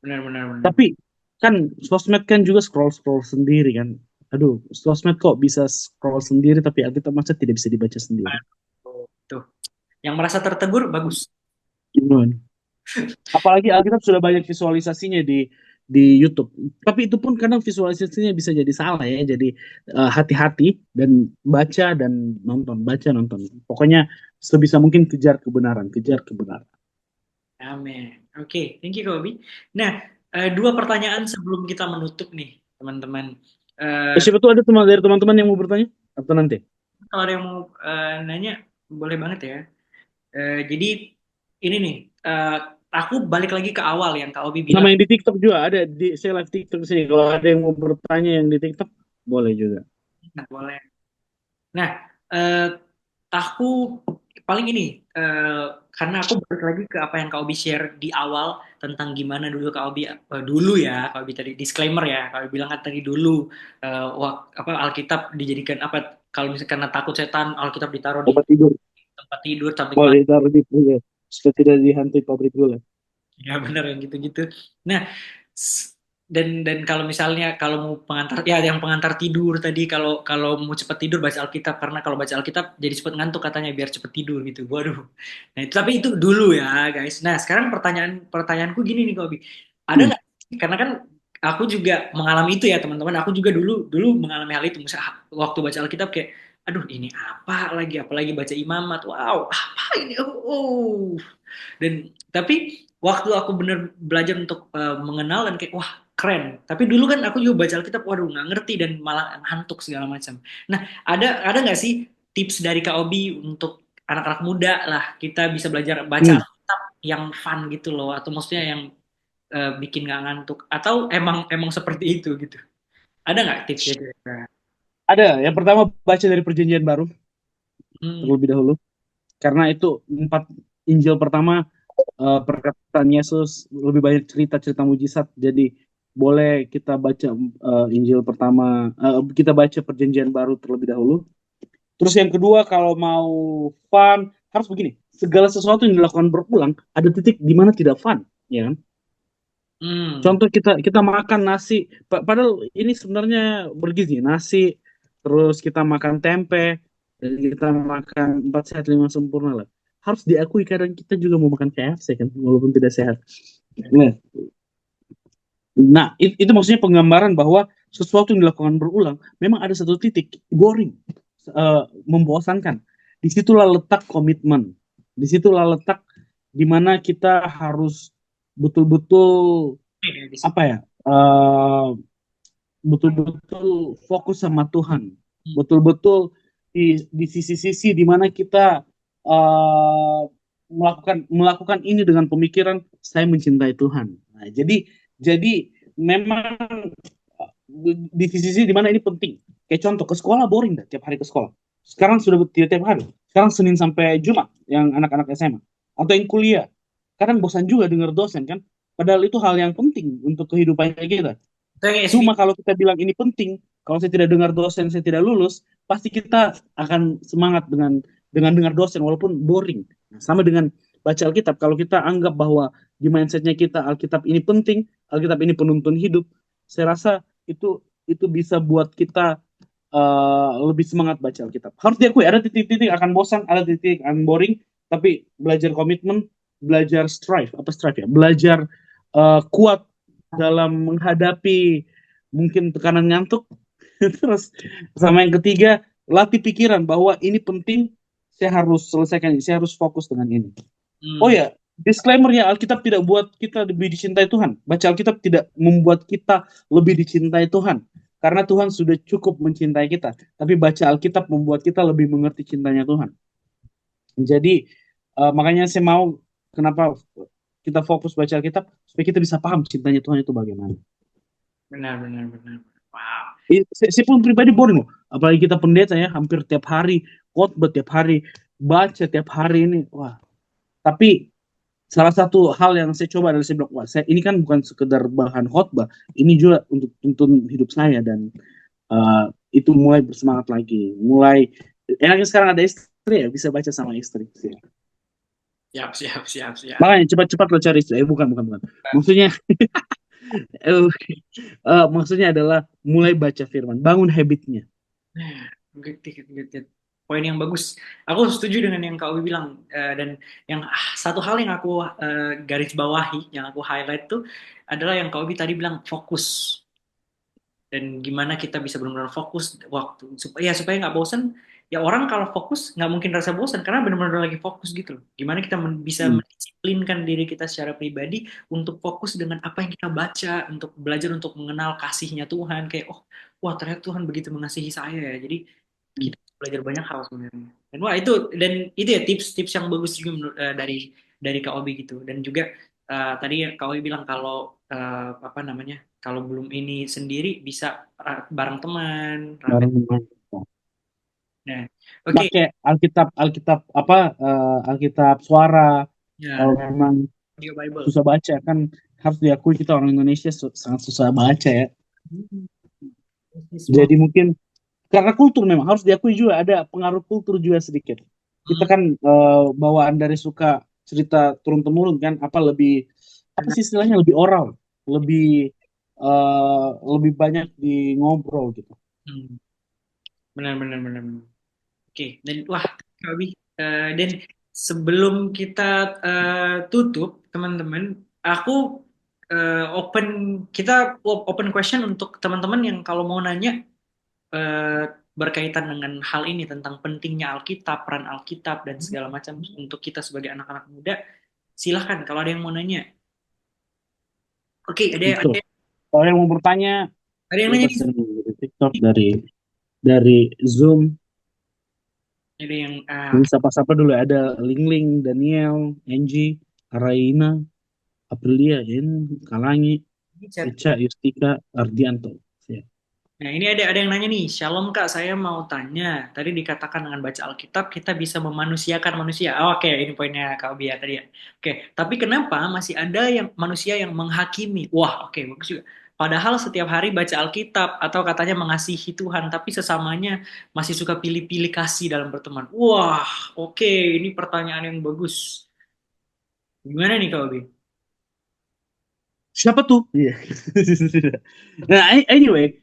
benar, benar, benar. Tapi kan sosmed kan juga scroll-scroll sendiri kan. Aduh, sosmed kok bisa scroll sendiri, tapi Alkitab masa tidak bisa dibaca sendiri. Tuh, tuh. Yang merasa tertegur, bagus. Gimana? Apalagi Alkitab sudah banyak visualisasinya di YouTube. Tapi itu pun kadang visualisasinya bisa jadi salah ya. Jadi hati-hati dan baca dan nonton, baca nonton. Pokoknya sebisa mungkin kejar kebenaran, kejar kebenaran. Amin. Oke, thank you, Kobe. Nah, dua pertanyaan sebelum kita menutup nih, teman-teman. Eh, Siapa tuh ada teman dari teman-teman yang mau bertanya atau nanti? Kalau ada yang mau nanya, boleh banget ya. Jadi, ini nih, aku balik lagi ke awal yang Kak Obi Nama bilang. yang di TikTok juga ada di saya live TikTok sini. Kalau ada yang mau bertanya yang di TikTok boleh juga. Nah, boleh. Nah, eh, aku paling ini karena aku balik lagi ke apa yang Kak Obi share di awal tentang gimana dulu Kak Obi dulu ya Kak Obi tadi disclaimer ya Kak Obi bilang kan tadi dulu apa Alkitab dijadikan apa kalau misalkan karena takut setan Alkitab ditaruh di Obat tidur tempat tidur samping boleh taruh di ya, supaya tidak dihantui pabrik gula. ya benar yang gitu-gitu. Nah, dan kalau misalnya kalau mau pengantar ya yang pengantar tidur tadi kalau kalau mau cepat tidur baca Alkitab karena kalau baca Alkitab jadi cepat ngantuk katanya biar cepat tidur gitu. Waduh. Nah, itu tapi itu dulu ya, guys. Nah, sekarang pertanyaanku gini nih, Kobi. Ada Hmm. nggak karena kan aku juga mengalami itu ya, teman-teman. Aku juga dulu dulu mengalami hal itu. Misal waktu baca Alkitab kayak aduh ini apa lagi apalagi baca imamat. Wow, apa ini? Oh. Dan tapi waktu aku bener belajar untuk mengenal dan kayak wah keren. Tapi dulu kan aku juga baca Alkitab, waduh nggak ngerti dan malah ngantuk segala macam. Nah ada nggak sih tips dari Kak Obi untuk anak-anak muda lah kita bisa belajar baca Hmm. Alkitab yang fun gitu loh, atau maksudnya yang bikin nggak ngantuk, atau emang emang seperti itu gitu. Ada nggak tipsnya kira-kira? Ada. Yang pertama baca dari Perjanjian Baru Hmm, terlebih dahulu, karena itu 4 Injil pertama perkataan Yesus lebih banyak cerita-cerita mujizat. Jadi boleh kita baca Injil pertama, kita baca Perjanjian Baru terlebih dahulu. Terus yang kedua kalau mau fun harus begini. Segala sesuatu yang dilakukan berulang ada titik di mana tidak fun, ya kan? hmm. Contoh kita kita makan nasi, padahal ini sebenarnya bergizi, nasi, terus kita makan tempe, dan kita makan 4 sehat 5 sempurna lah. Harus diakui kadang kita juga mau makan KFC kan, walaupun tidak sehat. Nah, itu maksudnya penggambaran bahwa sesuatu yang dilakukan berulang, memang ada satu titik boring, membosankan. Disitulah letak komitmen, disitulah letak di mana kita harus betul-betul Ini di apa situ. ya, eh, betul-betul fokus sama Tuhan, Hmm. betul-betul di sisi-sisi di mana kita eh, melakukan melakukan ini dengan pemikiran saya mencintai Tuhan. Nah, jadi memang di sisi-sisi di mana ini penting. Kayak contoh ke sekolah boring dah tiap hari ke sekolah. Sekarang sudah tidak tiap hari. Sekarang Senin sampai Jumat yang anak-anak SMA atau yang kuliah. Kadang bosan juga dengar dosen kan. Padahal itu hal yang penting untuk kehidupan kita. Saya kayak Cuma SB. kalau kita bilang ini penting, kalau saya tidak dengar dosen, saya tidak lulus, pasti kita akan semangat dengan dengar dosen walaupun boring. Nah, sama dengan baca Alkitab, kalau kita anggap bahwa di mindsetnya kita Alkitab ini penting, Alkitab ini penuntun hidup, saya rasa itu bisa buat kita lebih semangat baca Alkitab. Harus diakui ada titik-titik akan bosan, ada titik akan boring, tapi belajar komitmen, belajar strive, apa strive ya, belajar kuat dalam menghadapi mungkin tekanan ngantuk. Terus sama yang ketiga, latih pikiran bahwa ini penting, saya harus selesaikan ini, saya harus fokus dengan ini. Oh Hmm. ya, disclaimernya Alkitab tidak buat kita lebih dicintai Tuhan. Baca Alkitab tidak membuat kita lebih dicintai Tuhan. karena Tuhan sudah cukup mencintai kita. Tapi baca Alkitab membuat kita lebih mengerti cintanya Tuhan. Jadi makanya saya mau kenapa kita fokus baca Alkitab supaya kita bisa paham cintanya Tuhan itu bagaimana. Benar, benar, benar. Wow. Saya pun pribadi boring loh. Apalagi kita pendeta ya, hampir tiap hari khotbah, tiap hari baca, tiap hari ini. Wah, tapi salah satu hal yang saya coba adalah saya bilang, wah, ini kan bukan sekedar bahan khotbah, ini juga untuk tuntun hidup saya dan itu mulai bersemangat lagi. Mulai enaknya sekarang ada istri ya, bisa baca sama istri. Siap, siap, siap, siap. Makanya cepat-cepat lo cari istri. Bukan, bukan, bukan. Maksudnya, eh, maksudnya adalah mulai baca firman, bangun habitnya. Nah, good, good, good, good. Poin yang bagus. Aku setuju dengan yang Kak Owi bilang. Dan yang satu hal yang aku garis bawahi, yang aku highlight tuh adalah yang Kak Owi tadi bilang fokus. Dan gimana kita bisa benar-benar fokus waktu supaya nggak bosan. Ya orang kalau fokus nggak mungkin rasa bosan karena benar-benar lagi fokus gitu loh. Gimana kita bisa Hmm. mendisiplinkan diri kita secara pribadi untuk fokus dengan apa yang kita baca, untuk belajar untuk mengenal kasihnya Tuhan. Kayak wah ternyata Tuhan begitu mengasihi saya ya. Jadi kita belajar banyak hal sebenarnya. Dan wah itu ya tips-tips yang bagus juga dari Kak Obi gitu. Dan juga tadi Kak Obi bilang kalau apa namanya, kalau belum ini sendiri bisa bareng teman, rame. Bareng teman. Nah, oke. Pakai Alkitab, Alkitab apa? Alkitab suara. Ya, Kalau memang Audio Bible. susah baca kan harus diakui kita orang Indonesia sangat susah baca ya. Hmm, ini semua. Jadi mungkin karena kultur memang harus diakui juga ada pengaruh kultur juga sedikit. Kita Hmm, kan bawaan dari suka cerita turun temurun kan apa lebih apa benar, sih istilahnya lebih oral, lebih lebih banyak di ngobrol gitu. hmm, benar, benar, benar, benar. Oke, dan wah, Kak Abi, dan sebelum kita tutup, teman-teman, aku open kita open question untuk teman-teman yang kalau mau nanya eh, berkaitan dengan hal ini tentang pentingnya Alkitab, peran Alkitab dan segala macam untuk kita sebagai anak-anak muda. Silahkan kalau ada yang mau nanya. Oke, Gitu. Kalau yang mau bertanya ada yang nanya bebas nih. dari TikTok, dari Zoom. Ada yang Ini sapa-sapa dulu ya. Ada Ling Ling, Daniel, Angie, Araina, Aprilia, Kalangi, di chat. Ica, Yustika, Ardianto. Ya. Nah, ini ada yang nanya nih, Shalom Kak, saya mau tanya. Tadi dikatakan dengan baca Alkitab kita bisa memanusiakan manusia. Oh, oke, ini poinnya Kak Obi ya tadi ya. Oke, tapi kenapa masih ada yang manusia yang menghakimi? Wah, oke, bagus juga. Padahal setiap hari baca Alkitab atau katanya mengasihi Tuhan, tapi sesamanya masih suka pilih-pilih kasih dalam berteman. Wah, oke, ini pertanyaan yang bagus. Gimana nih Kak Obi? Siapa tuh? Iya. Nah, anyway,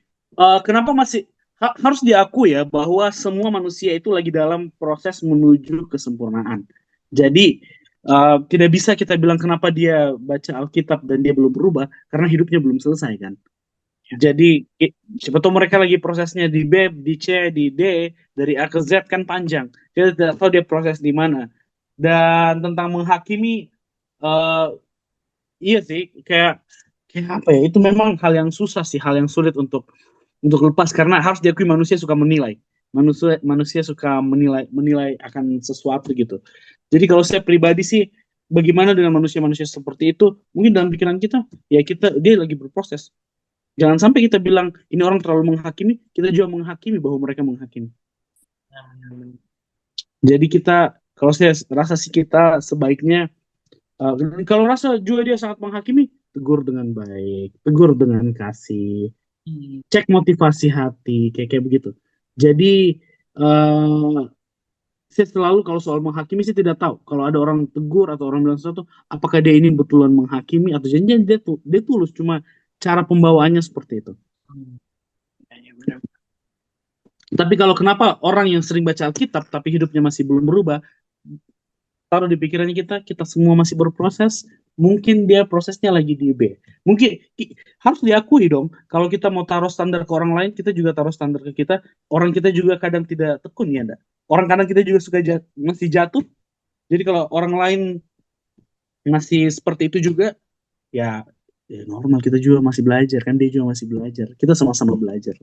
kenapa masih harus diakui ya bahwa semua manusia itu lagi dalam proses menuju kesempurnaan. Jadi tidak bisa kita bilang kenapa dia baca Alkitab dan dia belum berubah karena hidupnya belum selesai kan. Jadi siapa tahu mereka lagi prosesnya di B, di C, di D, dari A ke Z kan panjang. Kita tidak tahu dia proses di mana. Dan tentang menghakimi, eh, iya sih, kayak kayak apa ya? Itu memang hal yang susah sih, hal yang sulit untuk lepas karena harus diakui manusia suka menilai. Manusia manusia suka menilai menilai akan sesuatu gitu. Jadi kalau saya pribadi sih, bagaimana dengan manusia-manusia seperti itu? Mungkin dalam pikiran kita, ya kita dia lagi berproses. Jangan sampai kita bilang ini orang terlalu menghakimi, kita juga menghakimi bahwa mereka menghakimi. Jadi kita, kalau saya rasa sih kita sebaiknya, uh, kalau rasa juga dia sangat menghakimi, tegur dengan baik, tegur dengan kasih, Hmm. cek motivasi hati, kayak kayak begitu. Jadi uh, saya selalu kalau soal menghakimi saya tidak tahu. Kalau ada orang tegur atau orang bilang sesuatu, apakah dia ini betulan menghakimi atau janjian dia tulus, cuma cara pembawaannya seperti itu. Hmm. Ya, ya, benar. Tapi kalau kenapa orang yang sering baca Alkitab tapi hidupnya masih belum berubah, taruh di pikirannya kita semua masih berproses, mungkin dia prosesnya lagi di B. Mungkin harus diakui dong, kalau kita mau taruh standar ke orang lain, kita juga taruh standar ke kita. Orang kita juga kadang tidak tekun ya, enggak? Orang kadang kita juga suka masih jatuh. Jadi kalau orang lain masih seperti itu juga, ya Ya normal, kita juga masih belajar kan, dia juga masih belajar. Kita sama-sama belajar.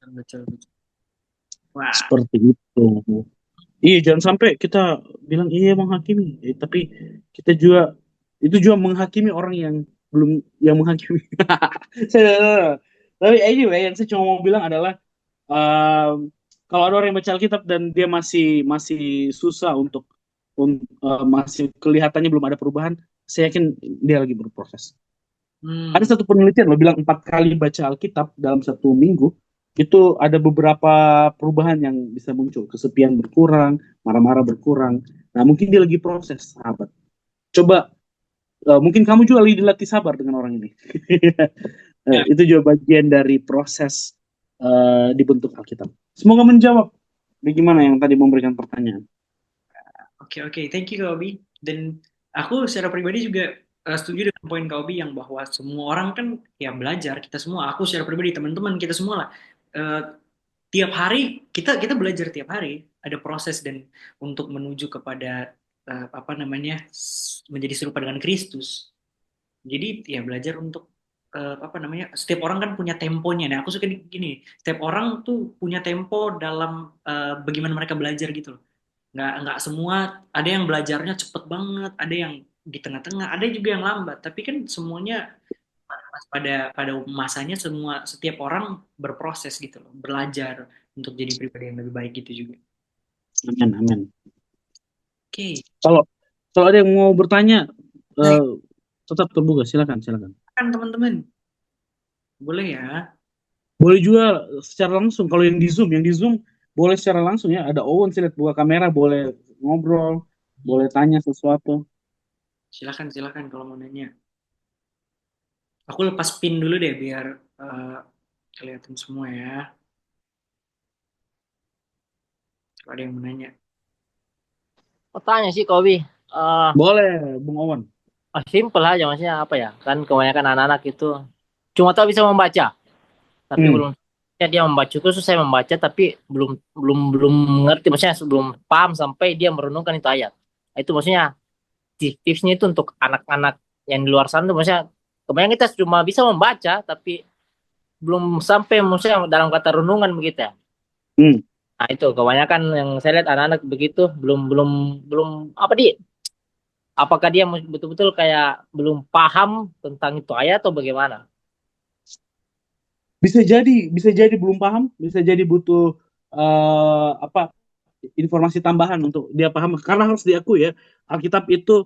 Betul, betul. Wah, Seperti itu. Iya, jangan sampai kita bilang iya menghakimi, tapi kita juga itu juga menghakimi orang yang belum yang menghakimi. Tapi anyway, yang saya cuma mau bilang adalah kalau ada orang yang baca Alkitab dan dia masih masih susah masih kelihatannya belum ada perubahan, saya yakin dia lagi berproses. hmm, Ada satu penelitian lo bilang 4 kali baca Alkitab dalam 1 minggu itu ada beberapa perubahan yang bisa muncul. Kesepian berkurang, marah-marah berkurang. Nah, mungkin dia lagi proses, sahabat. Coba, mungkin kamu juga lagi dilatih sabar dengan orang ini. ya, Itu juga bagian dari proses dibentuk Alkitab. Semoga menjawab. Bagaimana yang tadi memberikan pertanyaan? oke, oke, thank you Kak Obi. Dan aku secara pribadi juga setuju dengan poin Kak Obi yang bahwa semua orang kan ya belajar, kita semua, aku secara pribadi, teman-teman kita semua lah, eh, tiap hari kita kita belajar tiap hari, ada proses dan untuk menuju kepada apa namanya menjadi serupa dengan Kristus. Jadi ya belajar untuk apa namanya, setiap orang kan punya temponya. Nah aku suka gini, setiap orang tuh punya tempo dalam bagaimana mereka belajar gitu loh. Nggak semua, ada yang belajarnya cepet banget, ada yang di tengah-tengah, ada juga yang lambat. Tapi kan semuanya pada pada masanya, semua setiap orang berproses gitu loh, belajar untuk jadi pribadi yang lebih baik gitu juga. Amin, amin. Oke, Kalau kalau ada yang mau bertanya, nah eh, tetap terbuka. Silakan, silakan. kan teman-teman, boleh ya. Boleh juga secara langsung. Kalau yang di Zoom boleh secara langsung ya. Ada Owen, saya lihat buka kamera, boleh ngobrol, boleh tanya sesuatu. Silakan, silakan kalau mau nanya. Aku lepas pin dulu deh biar eh, kelihatan semua ya. Kalau ada yang mau nanya. Mau tanya sih Kobi, Boleh, Bung Owen. simple aja maksudnya apa ya? Kan kebanyakan anak-anak itu cuma tahu bisa membaca, tapi Hmm. belum ya dia membaca itu susah membaca tapi belum belum belum ngerti maksudnya belum paham sampai dia merenungkan itu ayat. Nah, itu maksudnya tipsnya itu untuk anak-anak yang di luar sana tuh maksudnya kebanyakan kita cuma bisa membaca tapi belum sampai maksudnya dalam kata renungan begitu ya. Hmm. Nah, itu kebanyakan yang saya lihat anak-anak begitu belum belum belum apa di apakah dia betul-betul kayak belum paham tentang itu ayat atau bagaimana? Bisa jadi belum paham, bisa jadi butuh apa informasi tambahan untuk dia paham. Karena harus diakui ya, Alkitab itu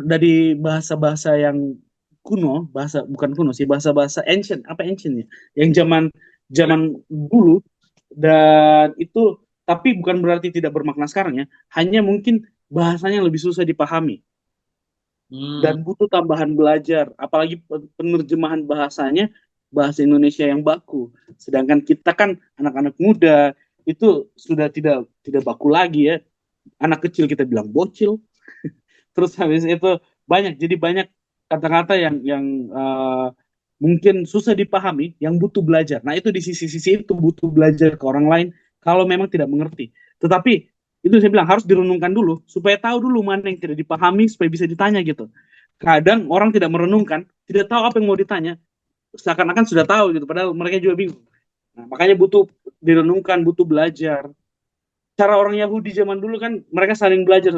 dari bahasa-bahasa yang kuno, bahasa bukan kuno sih, bahasa-bahasa ancient, apa ancient ya, yang zaman zaman dulu, dan itu tapi bukan berarti tidak bermakna sekarang ya, hanya mungkin bahasanya lebih susah dipahami Hmm, dan butuh tambahan belajar, apalagi penerjemahan bahasanya bahasa Indonesia yang baku. Sedangkan kita kan anak-anak muda itu sudah tidak baku lagi ya. Anak kecil kita bilang bocil, terus habis itu jadi banyak kata-kata yang uh, mungkin susah dipahami, yang butuh belajar. Nah, itu di sisi-sisi itu butuh belajar ke orang lain kalau memang tidak mengerti. Tetapi itu saya bilang harus direnungkan dulu supaya tahu dulu mana yang tidak dipahami supaya bisa ditanya gitu. Kadang orang tidak merenungkan, tidak tahu apa yang mau ditanya, seakan-akan sudah tahu gitu, padahal mereka juga bingung. Nah, makanya butuh direnungkan, butuh belajar. Cara orang Yahudi zaman dulu kan mereka saling belajar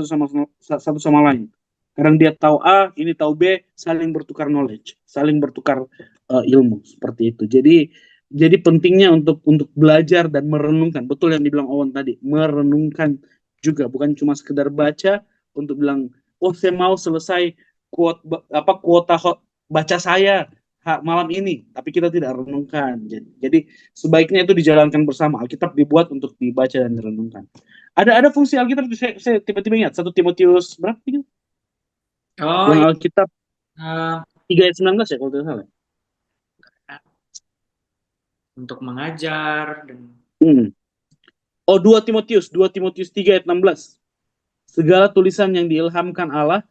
satu sama lain. Kadang dia tahu A, ini tahu B, saling bertukar knowledge, saling bertukar ilmu seperti itu. Jadi pentingnya untuk belajar dan merenungkan. Betul yang dibilang Owen tadi, merenungkan juga bukan cuma sekedar baca untuk bilang, oh saya mau selesai kuota baca saya malam ini, tapi kita tidak renungkan. Jadi sebaiknya itu dijalankan bersama. Alkitab dibuat untuk dibaca dan direnungkan. Ada fungsi Alkitab, saya tiba-tiba ingat 1 Timotius berapa gitu? oh Yang iya. Alkitab Eh, 3 ayat 19 ya kalau tidak salah. untuk mengajar dan Hmm. Oh, 2 Timotius 3 ayat 16. Segala tulisan yang diilhamkan Allah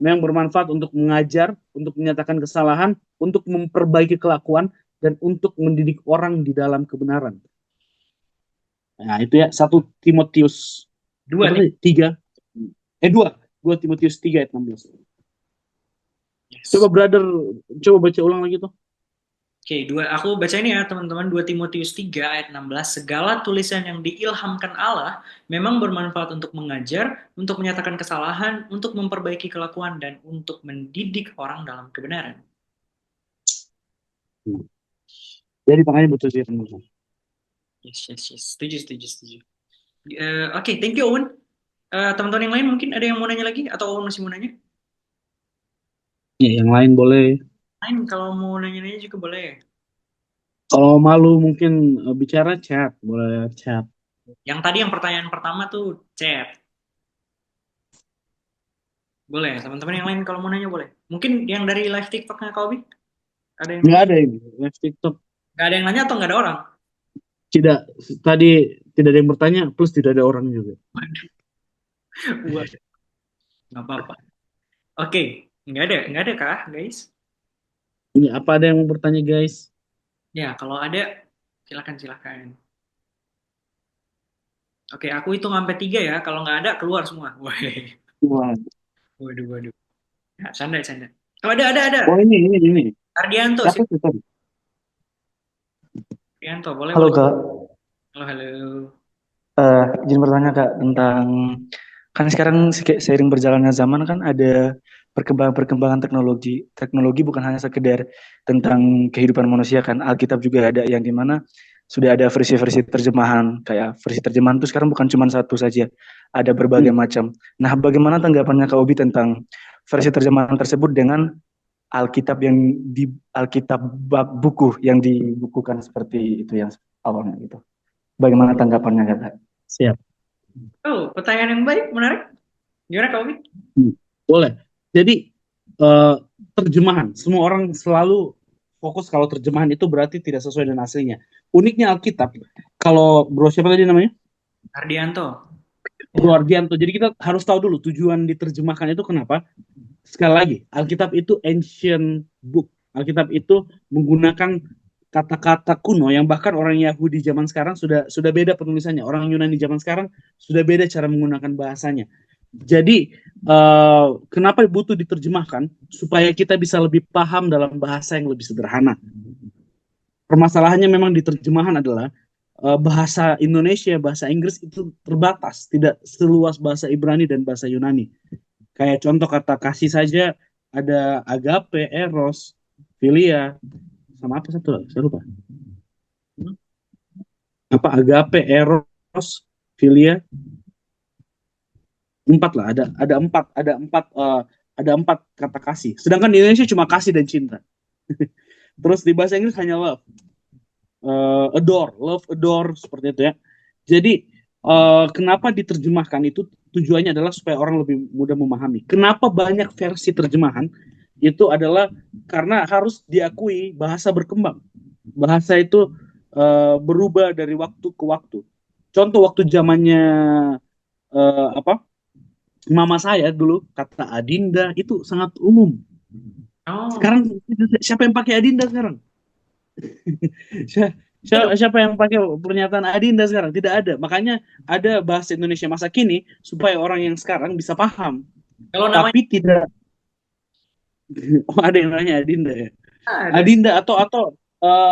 memang bermanfaat untuk mengajar, untuk menyatakan kesalahan, untuk memperbaiki kelakuan, dan untuk mendidik orang di dalam kebenaran. Nah, itu ya 1 Timotius dua berapa tim. tadi? 3. 2 Timotius 3 ayat 16. Coba brother, coba baca ulang lagi tuh. Oke, aku baca ini ya teman-teman, 2 Timotius 3 ayat 16. Segala tulisan yang diilhamkan Allah memang bermanfaat untuk mengajar, untuk menyatakan kesalahan, untuk memperbaiki kelakuan, dan untuk mendidik orang dalam kebenaran. Hmm. Jadi makanya butuh sih teman-teman. Yes, yes, yes. Setuju, setuju, setuju. Oke, thank you Owen. Teman-teman yang lain mungkin ada yang mau nanya lagi? Atau Owen masih mau nanya? Ya, yang lain boleh. Lain kalau mau nanya-nanya juga boleh. Kalau malu mungkin bicara chat, boleh chat. Yang tadi yang pertanyaan pertama tuh chat. Boleh, teman-teman yang lain kalau mau nanya boleh. Mungkin yang dari live TikToknya Kak Obi? Ada yang mau Nggak nanya? ada ini, live TikTok. Nggak ada yang nanya atau nggak ada orang? Tidak, tadi tidak ada yang bertanya, plus tidak ada orang juga. Waduh, nggak apa-apa. Oke, nggak ada kah, guys? Ini apa ada yang mau bertanya guys? Ya, kalau ada, silakan silakan. Oke, aku hitung sampai 3 ya. Kalau nggak ada, keluar semua. Wah, Wah. waduh, waduh. Ya, canda, canda. Oh, ada. Oh ini. Ardianto, Siapa sih. sih tadi? Ardianto, boleh, Halo boleh. Kak, Halo, halo. izin bertanya Kak tentang kan sekarang seiring berjalannya zaman kan ada perkembangan teknologi. Teknologi bukan hanya sekedar tentang kehidupan manusia kan. Alkitab juga ada yang dimana sudah ada versi-versi terjemahan. Kayak versi terjemahan itu sekarang bukan cuma satu saja, ada berbagai Hmm. macam. Nah, bagaimana tanggapannya Kak Obi tentang versi terjemahan tersebut dengan Alkitab yang di Alkitab bab buku yang dibukukan seperti itu yang awalnya gitu. Bagaimana tanggapannya Kak? Siap. Oh, pertanyaan yang baik, menarik. Gimana, Kak Obi? Boleh. Jadi eh, terjemahan, semua orang selalu fokus kalau terjemahan itu berarti tidak sesuai dengan aslinya. Uniknya Alkitab, kalau bro siapa tadi namanya? Ardianto. Bro Ardianto. Jadi kita harus tahu dulu tujuan diterjemahkan itu kenapa. Sekali lagi, Alkitab itu ancient book. Alkitab itu menggunakan kata-kata kuno yang bahkan orang Yahudi zaman sekarang sudah beda penulisannya. Orang Yunani zaman sekarang sudah beda cara menggunakan bahasanya. Jadi kenapa butuh diterjemahkan supaya kita bisa lebih paham dalam bahasa yang lebih sederhana. Permasalahannya memang di terjemahan adalah bahasa Indonesia, bahasa Inggris itu terbatas, tidak seluas bahasa Ibrani dan bahasa Yunani. Kayak contoh kata kasih saja ada agape, eros, philia, sama apa satu lagi? Saya lupa. Apa agape, eros, philia? Empat lah, ada empat kata kasih. Sedangkan di Indonesia cuma kasih dan cinta. Terus di bahasa Inggris hanya love, adore seperti itu ya. Jadi kenapa diterjemahkan itu tujuannya adalah supaya orang lebih mudah memahami. Kenapa banyak versi terjemahan? Itu adalah karena harus diakui bahasa berkembang. Bahasa itu berubah dari waktu ke waktu. Contoh waktu zamannya apa? Mama saya dulu kata Adinda itu sangat umum. Oh, Sekarang siapa yang pakai Adinda sekarang? Siapa yang pakai pernyataan Adinda sekarang? Tidak ada. Makanya ada bahasa Indonesia masa kini supaya orang yang sekarang bisa paham. kalau namanya Tapi tidak. Oh, ada yang namanya Adinda ya. ada. Adinda atau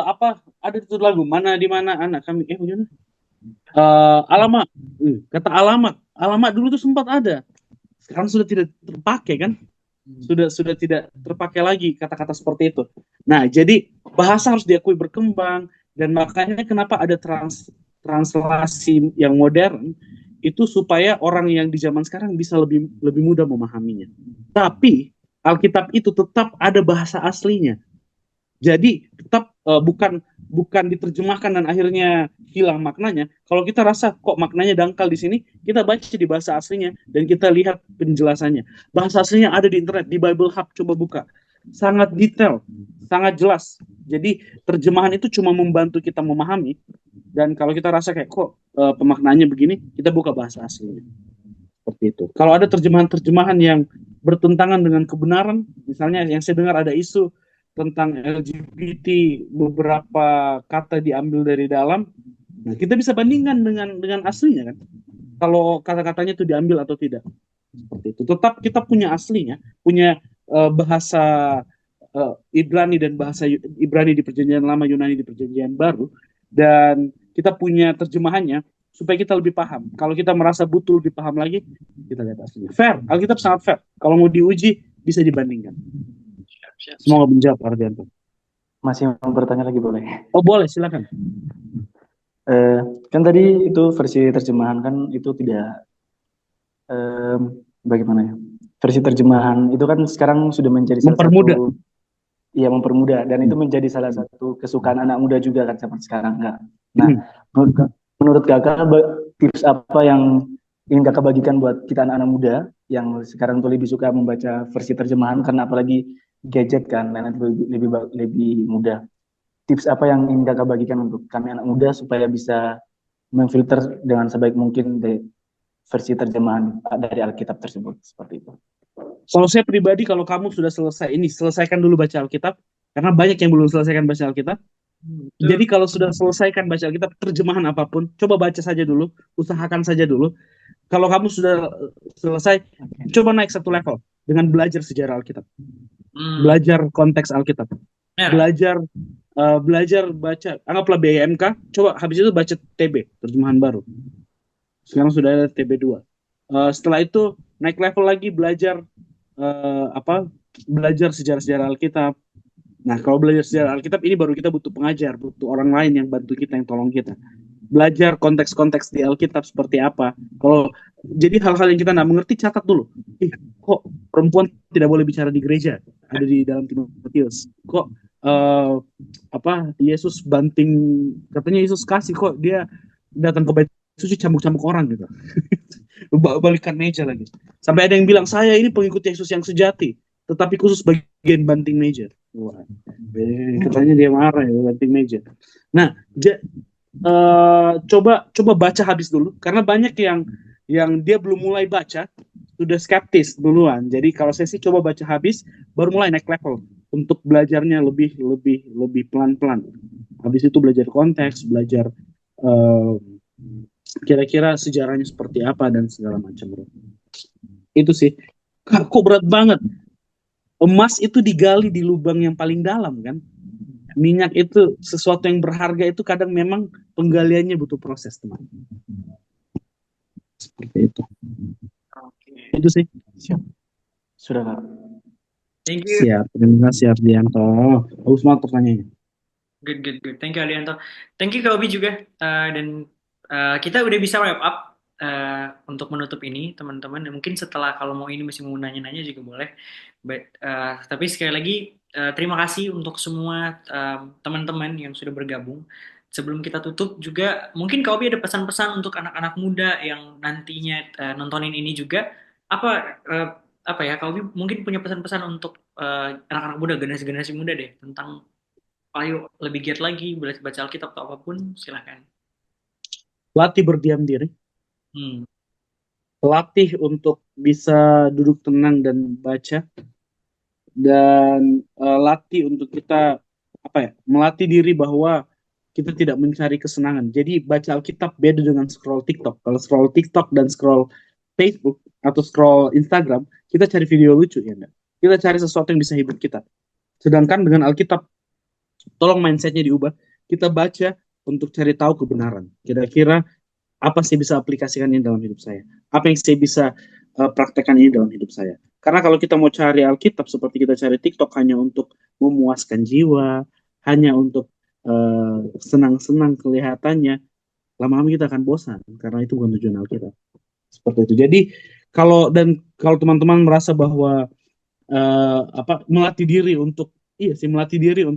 apa? Ada itu lagu mana di mana anak kami? Bagaimana? Alamat. Kata alamat dulu tuh sempat ada. Sekarang sudah tidak terpakai kan? Sudah tidak terpakai lagi kata-kata seperti itu. Nah, jadi bahasa harus diakui berkembang dan makanya kenapa ada translasi yang modern itu supaya orang yang di zaman sekarang bisa lebih mudah memahaminya. Tapi Alkitab itu tetap ada bahasa aslinya. Jadi tetap bukan diterjemahkan dan akhirnya hilang maknanya. Kalau kita rasa kok maknanya dangkal di sini, kita baca di bahasa aslinya dan kita lihat penjelasannya. Bahasa aslinya ada di internet, di Bible Hub, coba buka. Sangat detail, sangat jelas. Jadi terjemahan itu cuma membantu kita memahami. Dan kalau kita rasa kayak kok pemaknaannya begini, kita buka bahasa aslinya. Seperti itu. Kalau ada terjemahan-terjemahan yang bertentangan dengan kebenaran, misalnya yang saya dengar ada isu tentang LGBT, beberapa kata diambil dari dalam, nah kita bisa bandingkan dengan aslinya kan. Kalau kata-katanya itu diambil atau tidak. Seperti itu. Tetap kita punya aslinya, punya bahasa Ibrani dan bahasa Ibrani di Perjanjian Lama, Yunani di Perjanjian Baru, dan kita punya terjemahannya supaya kita lebih paham. Kalau kita merasa butuh lebih paham lagi, kita lihat aslinya. Fair, Alkitab sangat fair. Kalau mau diuji, bisa dibandingkan. Semoga menjawab, Ardianto. Masih mau bertanya lagi boleh? Oh boleh, silakan. Kan tadi itu versi terjemahan kan itu tidak bagaimana ya? Versi terjemahan itu kan sekarang sudah menjadi salah Mempermudah. satu, ya mempermudah, dan itu menjadi salah satu kesukaan anak muda juga kan zaman sekarang enggak. Nah, menurut kakak tips apa yang ingin kakak bagikan buat kita anak-anak muda yang sekarang tuh lebih suka membaca versi terjemahan karena apalagi gadget kan, dan itu lebih mudah. Tips apa yang ingin kakak bagikan untuk kami anak muda supaya bisa memfilter dengan sebaik mungkin versi terjemahan dari Alkitab tersebut, seperti itu. Kalau saya pribadi, kalau kamu sudah selesai ini, selesaikan dulu baca Alkitab, karena banyak yang belum selesaikan baca Alkitab. Jadi kalau sudah selesaikan baca Alkitab, terjemahan apapun, coba baca saja dulu, usahakan saja dulu. Kalau kamu sudah selesai, coba naik satu level dengan belajar sejarah Alkitab, belajar konteks Alkitab, belajar baca, anggaplah BMK, coba habis itu baca TB, terjemahan baru. Sekarang sudah ada TB2. Setelah itu naik level lagi belajar belajar sejarah-sejarah Alkitab. Nah, kalau belajar sejarah Alkitab ini baru kita butuh pengajar, butuh orang lain yang bantu kita, yang tolong kita. Belajar konteks-konteks di Alkitab seperti apa. Jadi hal-hal yang kita nggak mengerti, catat dulu. Kok perempuan tidak boleh bicara di gereja? Ada di dalam Timotius. Kok Yesus banting, katanya Yesus kasih, kok dia datang ke bait suci cambuk-cambuk orang gitu. Balikan meja lagi. Sampai ada yang bilang, saya ini pengikut Yesus yang sejati, tetapi khusus bagian banting meja. Wah, katanya dia marah ya, banting meja. Nah, coba baca habis dulu, karena banyak yang dia belum mulai baca sudah skeptis duluan. Jadi kalau saya sih coba baca habis, baru mulai naik level untuk belajarnya lebih pelan-pelan. Habis itu belajar konteks, belajar kira-kira sejarahnya seperti apa dan segala macam. Itu sih. Kok berat banget. Emas itu digali di lubang yang paling dalam kan. Minyak itu sesuatu yang berharga, itu kadang memang penggaliannya butuh proses, teman. Seperti itu. Itu sih. Siap. Sudah, Kak. Thank you. Siap. Terima kasih, Ardianto. Bagus banget pertanyaannya. Good. Thank you, Ardianto. Thank you, Kak Obi juga. Dan kita udah bisa wrap up untuk menutup ini, teman-teman. Mungkin setelah, kalau mau ini masih mau nanya-nanya juga boleh. Tapi sekali lagi, terima kasih untuk semua teman-teman yang sudah bergabung. Sebelum kita tutup juga, mungkin Kak Obi ada pesan-pesan untuk anak-anak muda yang nantinya nontonin ini juga. Apa ya, Kak Obi mungkin punya pesan-pesan untuk anak-anak muda, generasi muda deh, tentang ayo lebih giat lagi baca Alkitab atau apapun, silakan. Latih berdiam diri. Latih untuk bisa duduk tenang dan baca. Dan latih untuk kita melatih diri bahwa kita tidak mencari kesenangan. Jadi baca Alkitab beda dengan scroll TikTok. Kalau scroll TikTok dan scroll Facebook atau scroll Instagram, kita cari video lucu ya enggak? Kita cari sesuatu yang bisa hibur kita. Sedangkan dengan Alkitab, tolong mindsetnya diubah. Kita baca untuk cari tahu kebenaran. Kira-kira apa sih bisa aplikasikan ini dalam hidup saya? Apa yang saya bisa praktekkan ini dalam hidup saya? Karena kalau kita mau cari Alkitab seperti kita cari TikTok hanya untuk memuaskan jiwa, hanya untuk senang-senang kelihatannya, lama-lama kita akan bosan, karena itu bukan tujuan Alkitab. Seperti itu. Jadi kalau teman-teman merasa bahwa melatih diri untuk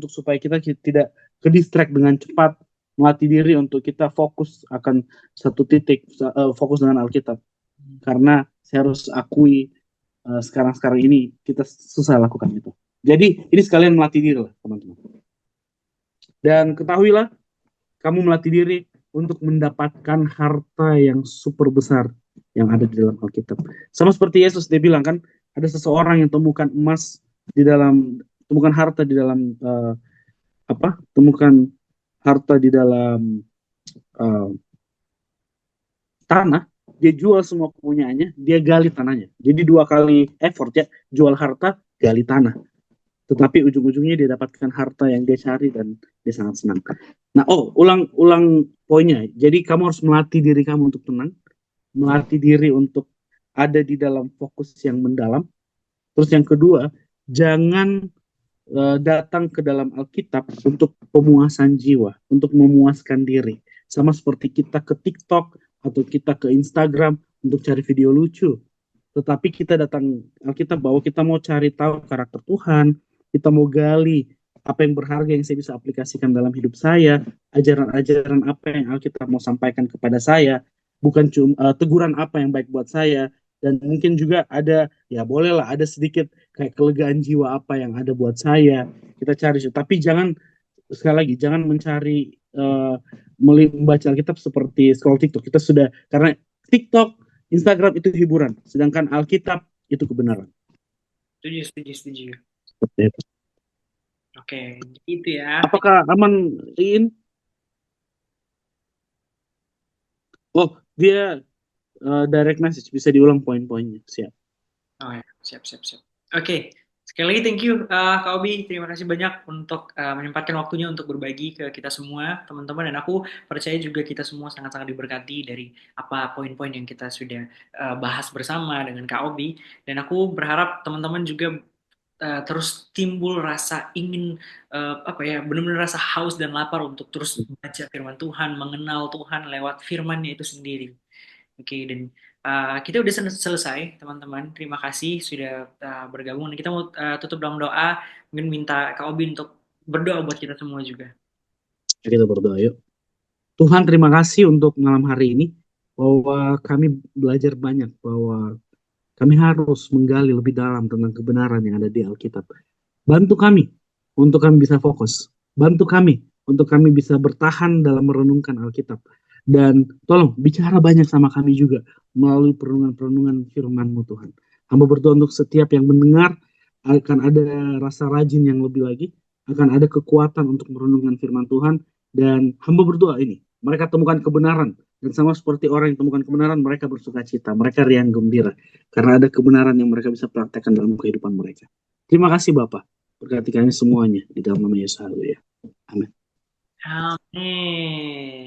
supaya kita tidak ke-distract dengan cepat, melatih diri untuk kita fokus akan satu titik, fokus dengan Alkitab. Karena saya harus akui sekarang ini kita susah lakukan itu. Jadi ini sekalian melatih diri lah, teman-teman. Dan ketahuilah, kamu melatih diri untuk mendapatkan harta yang super besar yang ada di dalam Alkitab. Sama seperti Yesus, dia bilang kan, ada seseorang yang temukan harta di dalam tanah, dia jual semua kepunyaannya, dia gali tanahnya. Jadi 2 kali effort ya, jual harta, gali tanah. Tetapi ujung-ujungnya dia dapatkan harta yang dia cari dan dia sangat senang. Nah, ulang poinnya. Jadi kamu harus melatih diri kamu untuk tenang, melatih diri untuk ada di dalam fokus yang mendalam. Terus yang kedua, jangan datang ke dalam Alkitab untuk pemuasan jiwa, untuk memuaskan diri. Sama seperti kita ke TikTok atau kita ke Instagram untuk cari video lucu. Tetapi kita datang Alkitab bahwa kita mau cari tahu karakter Tuhan, kita mau gali apa yang berharga yang saya bisa aplikasikan dalam hidup saya, ajaran-ajaran apa yang Alkitab mau sampaikan kepada saya, bukan cuma teguran apa yang baik buat saya, dan mungkin juga ada, ya bolehlah ada sedikit kayak kelegaan jiwa apa yang ada buat saya, kita cari. Tapi jangan, sekali lagi, jangan mencari membaca Alkitab seperti scroll TikTok. Kita sudah, karena TikTok, Instagram itu hiburan, sedangkan Alkitab itu kebenaran. Setuju. Seperti itu. Oke, itu ya. Apakah aman, In? Oh, dia direct message, bisa diulang poin-poinnya. Siap. Oh ya, siap. Oke, sekali lagi thank you Kak Obi, terima kasih banyak untuk menyempatkan waktunya untuk berbagi ke kita semua teman-teman, dan aku percaya juga kita semua sangat-sangat diberkati dari apa poin-poin yang kita sudah bahas bersama dengan Kak Obi, dan aku berharap teman-teman juga terus timbul rasa ingin benar-benar rasa haus dan lapar untuk terus baca firman Tuhan, mengenal Tuhan lewat firman-Nya itu sendiri. Oke, dan kita udah selesai teman-teman. Terima kasih sudah bergabung. Dan kita mau tutup dalam doa. Mungkin minta Kak Obi untuk berdoa buat kita semua juga. Kita berdoa yuk. Tuhan, terima kasih untuk malam hari ini, bahwa kami belajar banyak, bahwa kami harus menggali lebih dalam tentang kebenaran yang ada di Alkitab. Bantu kami untuk kami bisa fokus. Bantu kami untuk kami bisa bertahan dalam merenungkan Alkitab. Dan tolong bicara banyak sama kami juga melalui perenungan-perenungan firman-Mu Tuhan. Hamba berdoa untuk setiap yang mendengar akan ada rasa rajin yang lebih lagi, akan ada kekuatan untuk merenungkan firman Tuhan, dan hamba berdoa ini mereka temukan kebenaran, dan sama seperti orang yang temukan kebenaran, mereka bersuka cita, mereka riang gembira karena ada kebenaran yang mereka bisa praktekkan dalam kehidupan mereka. Terima kasih Bapak, berkati kami semuanya di dalam nama Yesus. Haleluya. Amin. Amin.